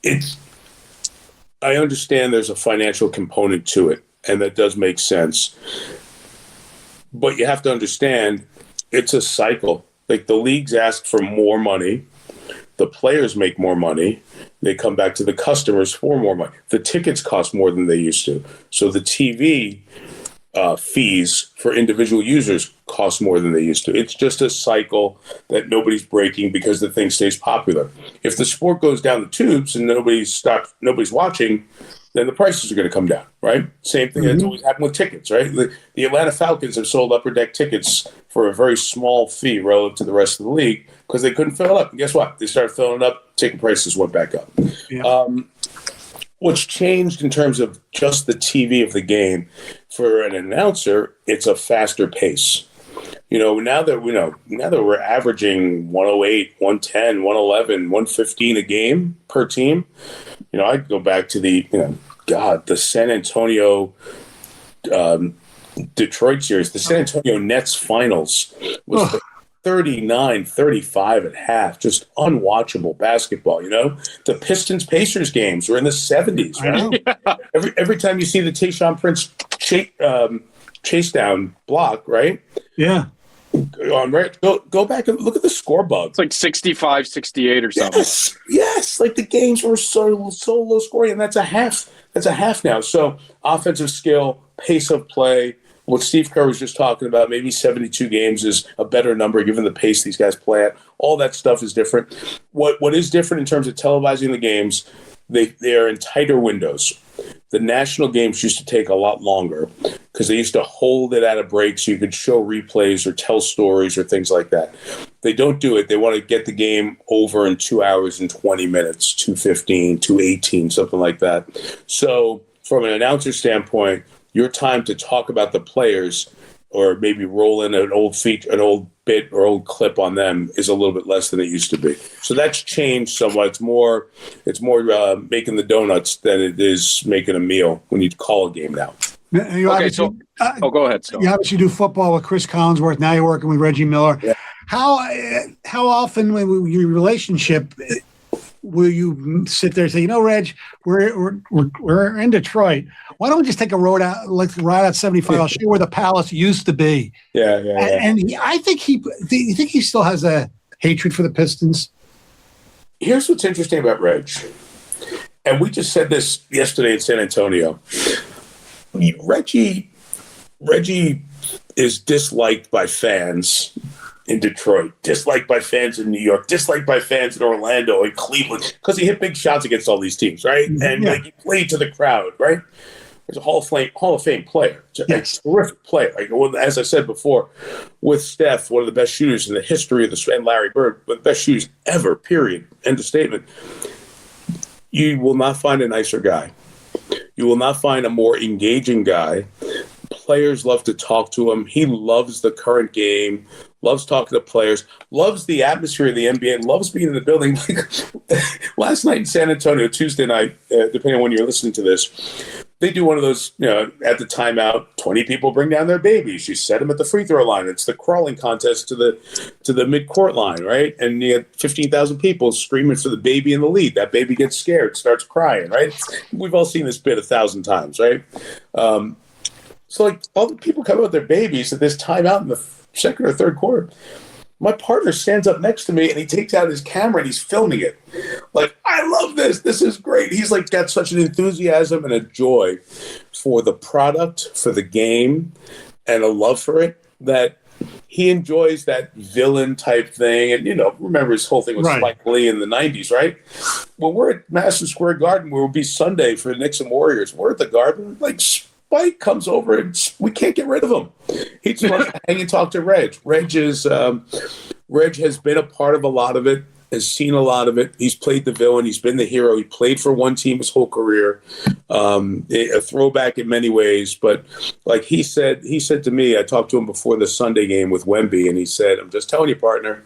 I understand there's a financial component to it, and that does make sense. But you have to understand it's a cycle. Like the leagues ask for more money. The players make more money. They come back to the customers for more money. The tickets cost more than they used to. So the TV fees for individual users cost more than they used to. It's just a cycle that nobody's breaking because the thing stays popular. If the sport goes down the tubes and nobody's watching, then the prices are going to come down, right? Same thing that's always happened with tickets, right? The Atlanta Falcons have sold upper deck tickets for a very small fee relative to the rest of the league because they couldn't fill it up. And guess what? They started filling it up, ticket prices went back up. Yeah. What's changed in terms of just the TV of the game for an announcer, it's a faster pace. Now that we're averaging 108, 110, 111, 115 a game per team, I go back to the San Antonio Detroit series, the San Antonio Nets finals was 39-35 at half, just unwatchable basketball. The Pistons Pacers games were in the 70s, right? Yeah. Every time you see the Tayshaun Prince chase down block, right? Yeah. Go back and look at the score bug. It's like 65, 68 or something. Yes. Like the games were so low scoring, and that's a half. That's a half now. So offensive skill, pace of play, what Steve Kerr was just talking about, maybe 72 games is a better number given the pace these guys play at. All that stuff is different. What is different in terms of televising the games, they are in tighter windows. The national games used to take a lot longer because they used to hold it at a break so you could show replays or tell stories or things like that. They don't do it. They want to get the game over in 2 hours and 20 minutes, 2:15, 2:18, something like that. So from an announcer standpoint, your time to talk about the players or maybe roll in an old bit or old clip on them is a little bit less than it used to be. So that's changed somewhat. It's more making the donuts than it is making a meal when you call a game now. Go ahead. So. You obviously do football with Chris Collinsworth. Now you're working with Reggie Miller. Yeah. How often when your relationship will you sit there and say, Reg, we're in Detroit. Why don't we just take a ride out 75? I'll show you where the Palace used to be. Yeah. And I think you think he still has a hatred for the Pistons? Here's what's interesting about Reg. And we just said this yesterday in San Antonio. Reggie is disliked by fans in Detroit, disliked by fans in New York, disliked by fans in Orlando and Cleveland because he hit big shots against all these teams, right? And he played to the crowd, right? He's a Hall of Fame player, a terrific player. As I said before, with Steph, one of the best shooters in the history of and Larry Bird, one of the best shooters ever, period, end of statement. You will not find a nicer guy. You will not find a more engaging guy. Players love to talk to him. He loves the current game, loves talking to players, loves the atmosphere of the NBA, loves being in the building. Last night in San Antonio, Tuesday night, depending on when you're listening to this, they do one of those, at the timeout, 20 people bring down their babies. You set them at the free throw line. It's the crawling contest to the mid-court line, right? And you have 15,000 people screaming for the baby in the lead. That baby gets scared, starts crying, right? We've all seen this bit 1,000 times, right? So, all the people come out with their babies at this timeout in the second or third quarter. My partner stands up next to me and he takes out his camera and he's filming it. I love this. This is great. He's got such an enthusiasm and a joy for the product, for the game, and a love for it that he enjoys that villain type thing. And, remember his whole thing with Spike Lee in the 90s, right? When we're at Madison Square Garden, where it will be Sunday for the Knicks and Warriors, we're at the Garden, Spike comes over and we can't get rid of him. He just wants to hang and talk to Reg. Reg has been a part of a lot of it, has seen a lot of it. He's played the villain. He's been the hero. He played for one team his whole career. A throwback in many ways. But he said to me, I talked to him before the Sunday game with Wemby, and he said, I'm just telling you, partner,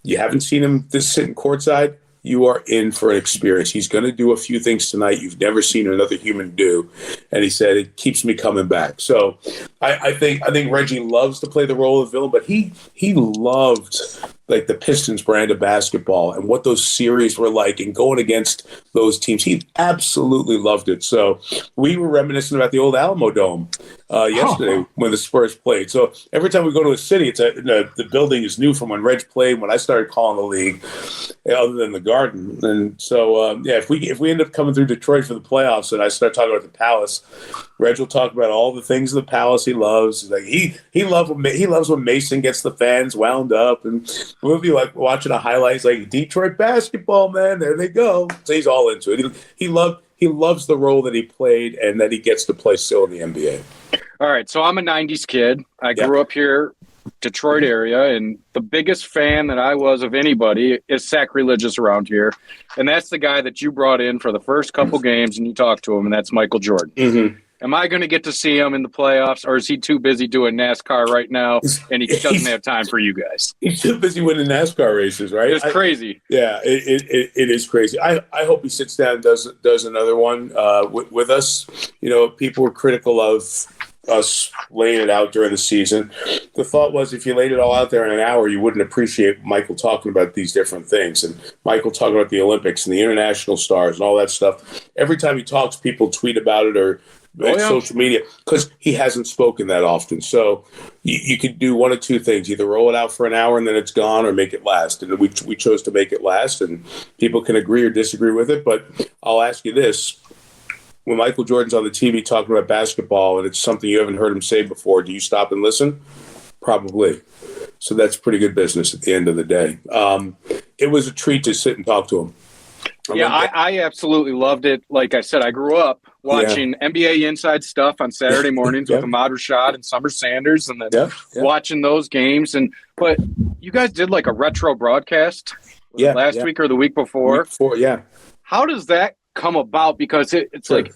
you haven't seen him sitting courtside. You are in for an experience. He's going to do a few things tonight you've never seen another human do. And he said, it keeps me coming back. So I think Reggie loves to play the role of villain, but he loved like the Pistons brand of basketball and what those series were like and going against those teams. He absolutely loved it. So we were reminiscing about the old Alamo Dome yesterday when the Spurs played. So every time we go to a city, the building is new from when Reg played, when I started calling the league, other than the Garden. And so, if we end up coming through Detroit for the playoffs and I start talking about the Palace, Reg will talk about all the things of the Palace he loves. Like he loves when Mason gets the fans wound up, and we'll be like watching a highlight. He's like, Detroit basketball, man, there they go. So he's all into it. He loves the role that he played and that he gets to play still in the NBA. All right, so I'm a 90s kid. I grew up here, Detroit area, and the biggest fan that I was of anybody is sacrilegious around here, and that's the guy that you brought in for the first couple games and you talked to him, and that's Michael Jordan. Mm-hmm. Am I going to get to see him in the playoffs, or is he too busy doing NASCAR right now and he doesn't have time for you guys? He's too busy winning NASCAR races, right? It's crazy. It is crazy. I hope he sits down and does another one with us. You know, people were critical of us laying it out during the season. The thought was if you laid it all out there in an hour, you wouldn't appreciate Michael talking about these different things, and Michael talking about the Olympics and the international stars and all that stuff. Every time he talks, people tweet about it or social media, because he hasn't spoken that often. So you could do one of two things: either roll it out for an hour and then it's gone, or make it last. And we chose to make it last, and people can agree or disagree with it. But I'll ask you this: when Michael Jordan's on the TV talking about basketball and it's something you haven't heard him say before, do you stop and listen? Probably. So that's pretty good business at the end of the day. It was a treat to sit and talk to him. I absolutely loved it. Like I said, I grew up watching NBA Inside Stuff on Saturday mornings with Ahmad Rashad and Summer Sanders, and then watching those games. But you guys did like a retro broadcast last week or the week before. How does that come about? Because it's like,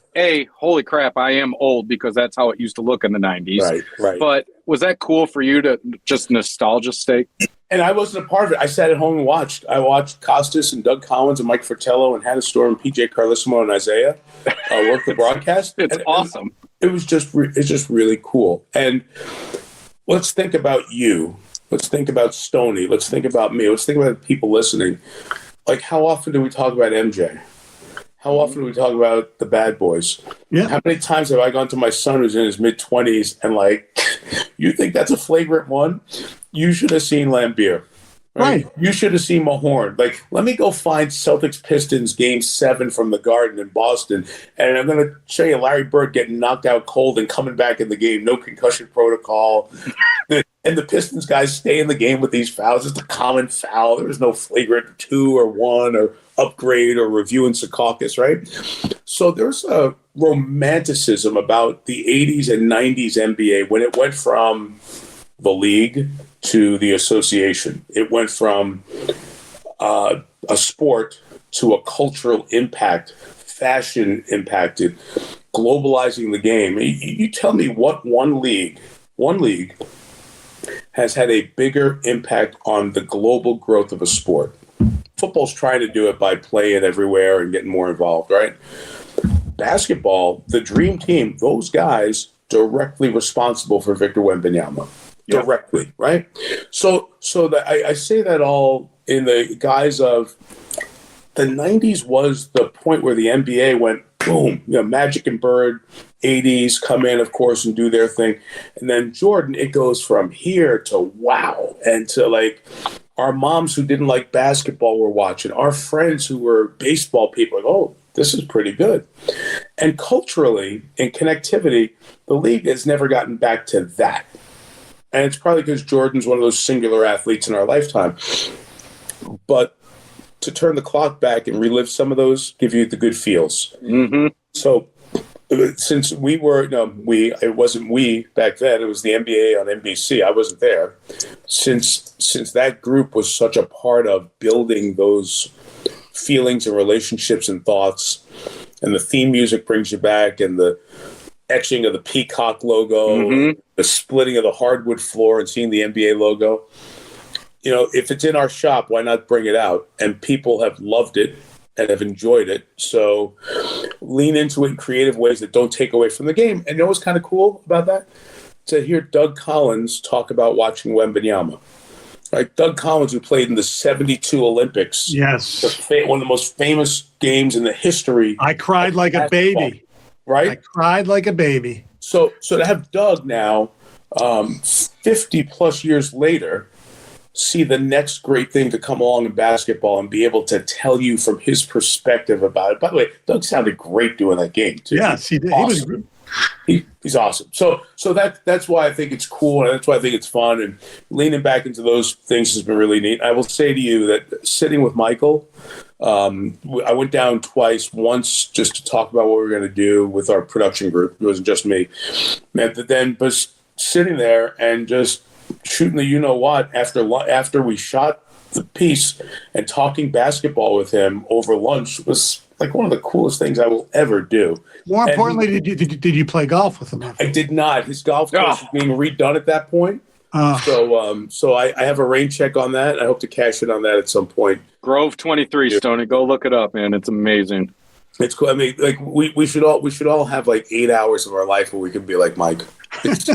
holy crap, I am old, because that's how it used to look in the 90s. Right. But was that cool for you to just nostalgia stake? And I wasn't a part of it. I sat at home and watched. I watched Costas and Doug Collins and Mike Fratello and Hannah Storm and PJ Carlissimo and Isaiah work the broadcast. It's awesome. It's just really cool. And let's think about you. Let's think about Stoney. Let's think about me. Let's think about the people listening. Like, how often do we talk about MJ? How often do we talk about the bad boys? Yeah. How many times have I gone to my son who's in his mid-20s and like, you think that's a flagrant one? You should have seen Lambeer. Right? You should have seen Mahorn. Like, let me go find Celtics Pistons Game 7 from the Garden in Boston, and I'm going to show you Larry Bird getting knocked out cold and coming back in the game, no concussion protocol. And the Pistons guys stay in the game with these fouls. It's a common foul. There was no flagrant 2 or 1 or upgrade or review in Secaucus, right? So there's a romanticism about the 80s and 90s NBA when it went from the league to the association. It went from a sport to a cultural impact, fashion impacted, globalizing the game. You tell me what one league has had a bigger impact on the global growth of a sport. Football's trying to do it by playing everywhere and getting more involved, right? Basketball, the dream team, those guys directly responsible for Victor Wembanyama. Directly, right? So I say that all in the guise of the 90s was the point where the NBA went boom. Magic and Bird, 80s come in, of course, and do their thing. And then Jordan, it goes from here to wow. And to like our moms who didn't like basketball were watching. Our friends who were baseball people, like, oh, this is pretty good. And culturally, in connectivity, the league has never gotten back to that. And it's probably because Jordan's one of those singular athletes in our lifetime. But to turn the clock back and relive some of those, give you the good feels. Mm-hmm. So since we were, it wasn't we back then, it was the NBA on NBC. I wasn't there. Since that group was such a part of building those feelings and relationships and thoughts, and the theme music brings you back, and the etching of the peacock logo, the splitting of the hardwood floor and seeing the NBA logo. If it's in our shop, why not bring it out? And people have loved it and have enjoyed it. So lean into it in creative ways that don't take away from the game. And you know what's kind of cool about that? To hear Doug Collins talk about watching Wembanyama. Like Doug Collins, who played in the '72 Olympics. Yes. One of the most famous games in the history. I cried like a baby. Right? I cried like a baby. So to have Doug now, 50-plus years later, see the next great thing to come along in basketball and be able to tell you from his perspective about it. By the way, Doug sounded great doing that game, too. Yes, he did. Awesome. He's awesome. So that's why I think it's cool, and that's why I think it's fun. And leaning back into those things has been really neat. I will say to you that sitting with Michael, I went down twice. Once just to talk about what we were going to do with our production group. It wasn't just me. But sitting there and just shooting the you-know-what after we shot the piece and talking basketball with him over lunch was like one of the coolest things I will ever do. More importantly, did you play golf with him? I did not. His golf course was being redone at that point. So I have a rain check on that. I hope to cash in on that at some point. Grove 23, Stoney. Go look it up, man. It's amazing. It's cool. I mean, like we should all have like 8 hours of our life where we can be like Mike. It's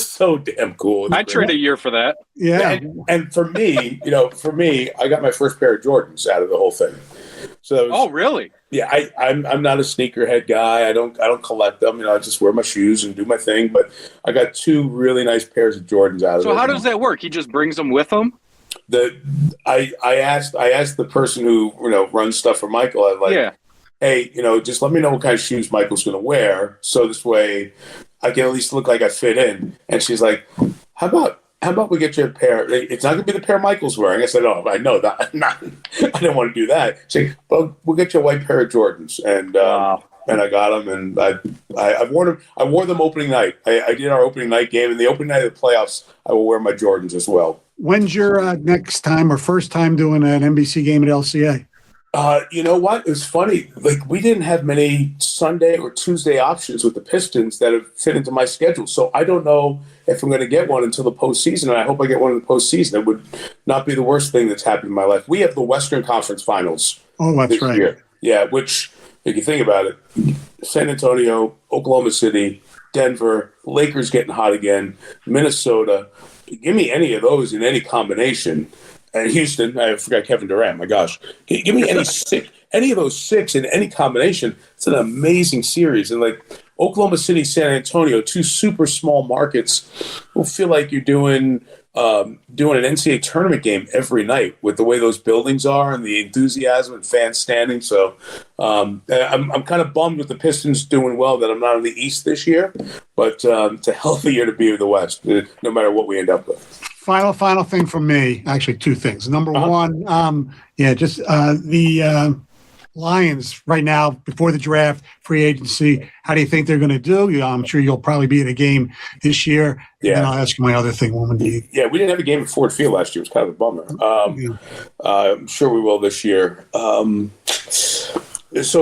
so damn cool. I'd trade a year for that. Yeah. And for me, I got my first pair of Jordans out of the whole thing. So really? Yeah, I'm not a sneakerhead guy. I don't collect them. I just wear my shoes and do my thing. But I got 2 really nice pairs of Jordans out of it. So how does that work? He just brings them with him? I asked the person who runs stuff for Michael. I'm like, hey, just let me know what kind of shoes Michael's going to wear, so this way I can at least look like I fit in. And she's like, how about we get you a pair? It's not going to be the pair Michael's wearing. I said, I know that. I didn't want to do that. She's like, well, we'll get you a white pair of Jordans. And I got them, and I wore them. I wore them opening night. I did our opening night game, and the opening night of the playoffs, I will wear my Jordans as well. When's your next time or first time doing an NBC game at LCA? You know what? It was funny. Like, we didn't have many Sunday or Tuesday options with the Pistons that have fit into my schedule. So I don't know if I'm going to get one until the postseason, and I hope I get one in the postseason. It would not be the worst thing that's happened in my life. We have the Western Conference Finals. Oh, that's right. Year. Yeah, which, if you think about it, San Antonio, Oklahoma City, Denver, Lakers getting hot again, Minnesota. Give me any of those in any combination. And Houston, I forgot Kevin Durant. My gosh, give me any of those 6 in any combination. It's an amazing series. And like Oklahoma City, San Antonio, 2 super small markets, will feel like you're doing an NCAA tournament game every night with the way those buildings are and the enthusiasm and fans standing. So I'm kind of bummed with the Pistons doing well that I'm not in the East this year, but it's a healthy year to be in the West, no matter what we end up with. Final thing from me. Actually, 2 things. Number one, the Lions right now before the draft, free agency. How do you think they're going to do? I'm sure you'll probably be at a game this year. Yeah. And I'll ask you my other thing. Yeah, we didn't have a game at Ford Field last year. It was kind of a bummer. I'm sure we will this year. So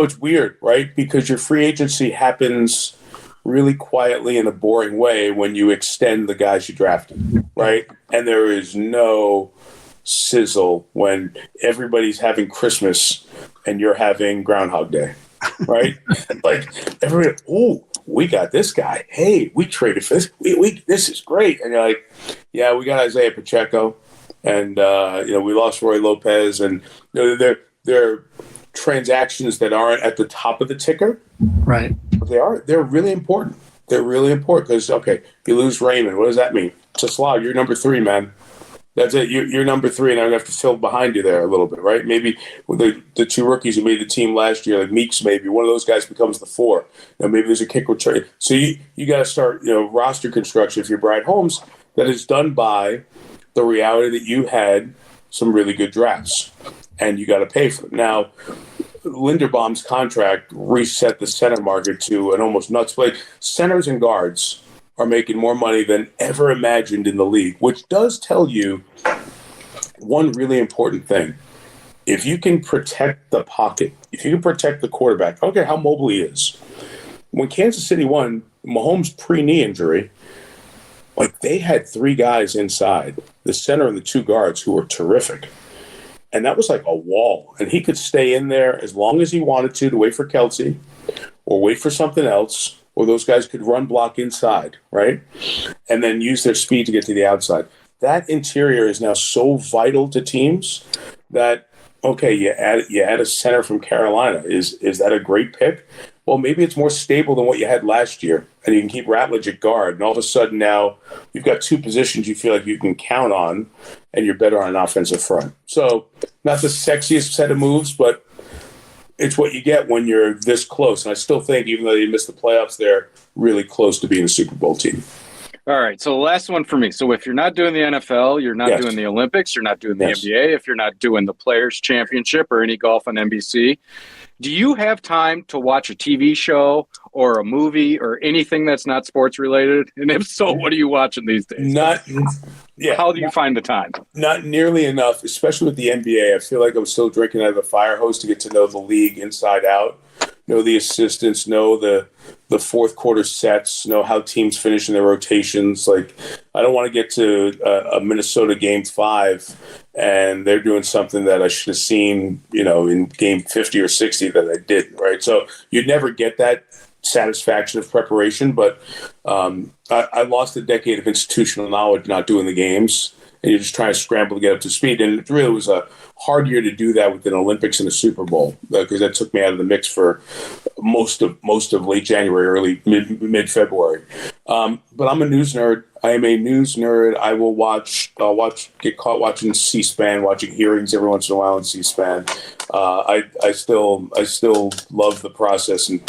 it's weird, right? Because your free agency happens really quietly in a boring way when you extend the guys you drafted, right? And there is no sizzle when everybody's having Christmas and you're having Groundhog Day, right? Like everybody, we got this guy. Hey, we traded for this. This is great. And you're like, yeah, we got Isaiah Pacheco, and we lost Roy Lopez, and they're transactions that aren't at the top of the ticker, right? But they're really important. They're really important because, okay, you lose Raymond. What does that mean? It's a slog. You're number 3, man. That's it. You're number 3, and I'm going to have to fill behind you there a little bit, right? Maybe the 2 rookies who made the team last year, like Meeks, maybe one of those guys becomes the 4. Maybe there's a kick return. So you got to start, roster construction if you're Brad Holmes that is done by the reality that you had some really good drafts, and you got to pay for them. Now, Linderbaum's contract reset the center market to an almost nuts play. Centers and guards are making more money than ever imagined in the league, which does tell you one really important thing. If you can protect the pocket, if you can protect the quarterback, I don't care how mobile he is. When Kansas City won, Mahomes' pre-knee injury, like they had 3 guys inside, the center and the 2 guards, who were terrific. And that was like a wall. And he could stay in there as long as he wanted to wait for Kelsey or wait for something else, or those guys could run block inside, right? And then use their speed to get to the outside. that interior is now so vital to teams that, okay, you add a center from Carolina. Is that a great pick? Well, maybe it's more stable than what you had last year, and you can keep Ratledge at guard. And all of a sudden now you've got two positions you feel like you can count on, and you're better on an offensive front. So not the sexiest set of moves, but it's what you get when you're this close. And I still think, even though you missed the playoffs, they're really close to being a Super Bowl team. All right, so the last one for me. So if you're not doing the NFL, you're not doing the Olympics, you're not doing the NBA, if you're not doing the Players' Championship or any golf on NBC, do you have time to watch a TV show or a movie or anything that's not sports related? And if so, what are you watching these days? How do you find the time? Not nearly enough, especially with the NBA. I feel like I'm still drinking out of the fire hose to get to know the league inside out, know the assistants, know the fourth quarter sets, know how teams finish in their rotations. Like, I don't want to get to a Minnesota Game 5 and they're doing something that I should have seen, in Game 50 or 60 that I didn't, right? So you'd never get that satisfaction of preparation, but I lost a decade of institutional knowledge not doing the games, and you're just trying to scramble to get up to speed. And it really was a hard year to do that with an Olympics and a Super Bowl, because that took me out of the mix for most of late January, early mid February. But I'm a news nerd. I am a news nerd. I'll get caught watching C-SPAN, watching hearings every once in a while on C-SPAN. I still love the process and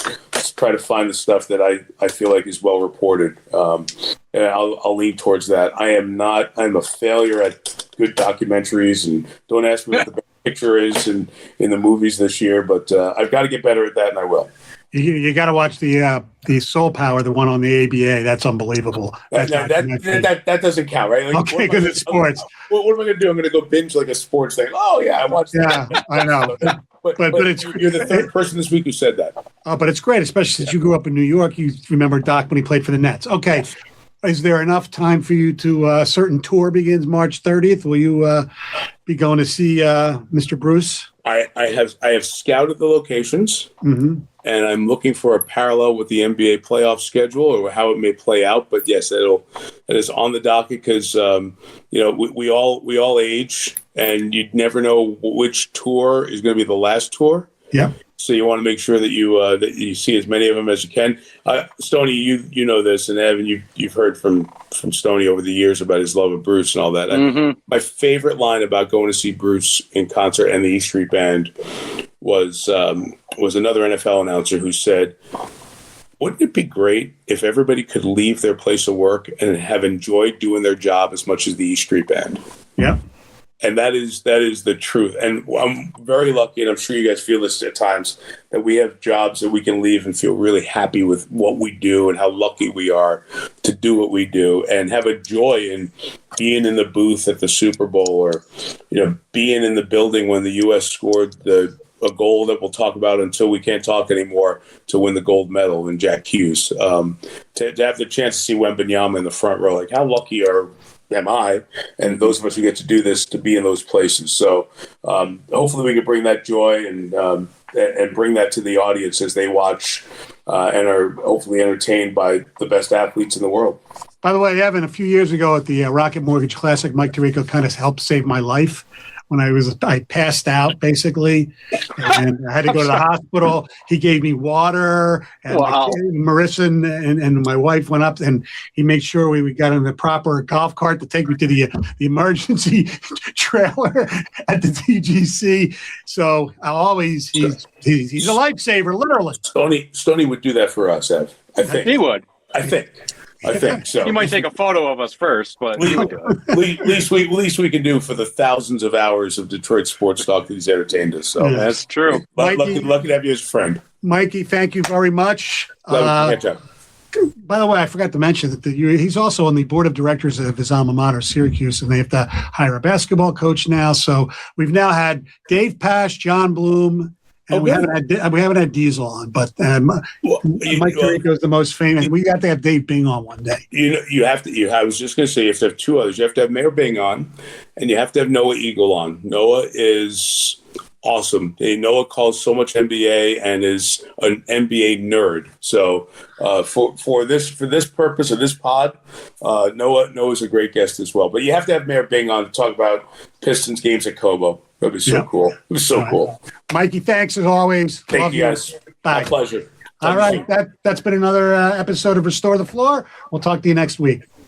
try to find the stuff that I feel like is well reported. And I'll lean towards that. I'm a failure at good documentaries, and don't ask me what the best picture is in the movies this year, but I've got to get better at that, and I will. You got to watch the Soul Power, the one on the ABA. That's unbelievable. That doesn't count, right? Like, okay, because it's sports. What am I going to do? I'm going to go binge like a sports thing. Oh, yeah, I watched that. Yeah, I know. But you're the third person this week who said that. Oh, but it's great, especially since you grew up in New York. You remember Doc when he played for the Nets. Okay. Is there enough time for you to a certain tour begins March 30th? Will you be going to see Mr. Bruce? I have scouted the locations, and I'm looking for a parallel with the NBA playoff schedule or how it may play out. But yes, it is on the docket because we all age, and you never know which tour is going to be the last tour. Yeah. So you want to make sure that you see as many of them as you can. Stoney, you know this, and Evan, you've heard from Stoney over the years about his love of Bruce and all that. My favorite line about going to see Bruce in concert and the E Street Band was another NFL announcer who said, "Wouldn't it be great if everybody could leave their place of work and have enjoyed doing their job as much as the E Street Band?" Yeah. And that is the truth. And I'm very lucky, and I'm sure you guys feel this at times, that we have jobs that we can leave and feel really happy with what we do and how lucky we are to do what we do and have a joy in being in the booth at the Super Bowl or, being in the building when the U.S. scored a goal that we'll talk about until we can't talk anymore to win the gold medal in Jack Hughes. To have the chance to see Wembanyama in the front row, like how lucky am I, and those of us who get to do this, to be in those places. So hopefully we can bring that joy and bring that to the audience as they watch and are hopefully entertained by the best athletes in the world. By the way, Evan, a few years ago at the Rocket Mortgage Classic, Mike Tirico kind of helped save my life. When I passed out, basically, and I had to go to the hospital. He gave me water, and Marissa and my wife went up, and he made sure we got in the proper golf cart to take me to the emergency trailer at the TGC. So he's a lifesaver, literally. Stoney would do that for us, Ev. I think he would. I think so. He might take a photo of us first, but he would do it. least we can do for the thousands of hours of Detroit sports talk that he's entertained us. So that's true. Lucky to have you as a friend, Mikey. Thank you very much. By the way, I forgot to mention that he's also on the board of directors of his alma mater, Syracuse, and they have to hire a basketball coach now. So we've now had Dave Pasch, John Bloom. And we haven't had Diesel on, but Mike Tirico is the most famous. We got to have Dave Bing on one day. You have to. I was just going to say, you have to have two others. You have to have Mayor Bing on, and you have to have Noah Eagle on. Noah is awesome. Noah calls so much NBA and is an NBA nerd. So for this purpose of this pod, Noah's a great guest as well. But you have to have Mayor Bing on to talk about Pistons games at Cobo. That'd be so cool. It was so cool. Mikey, thanks as always. Thank you guys. Bye. My pleasure. All right. That's been another episode of Restore the Floor. We'll talk to you next week.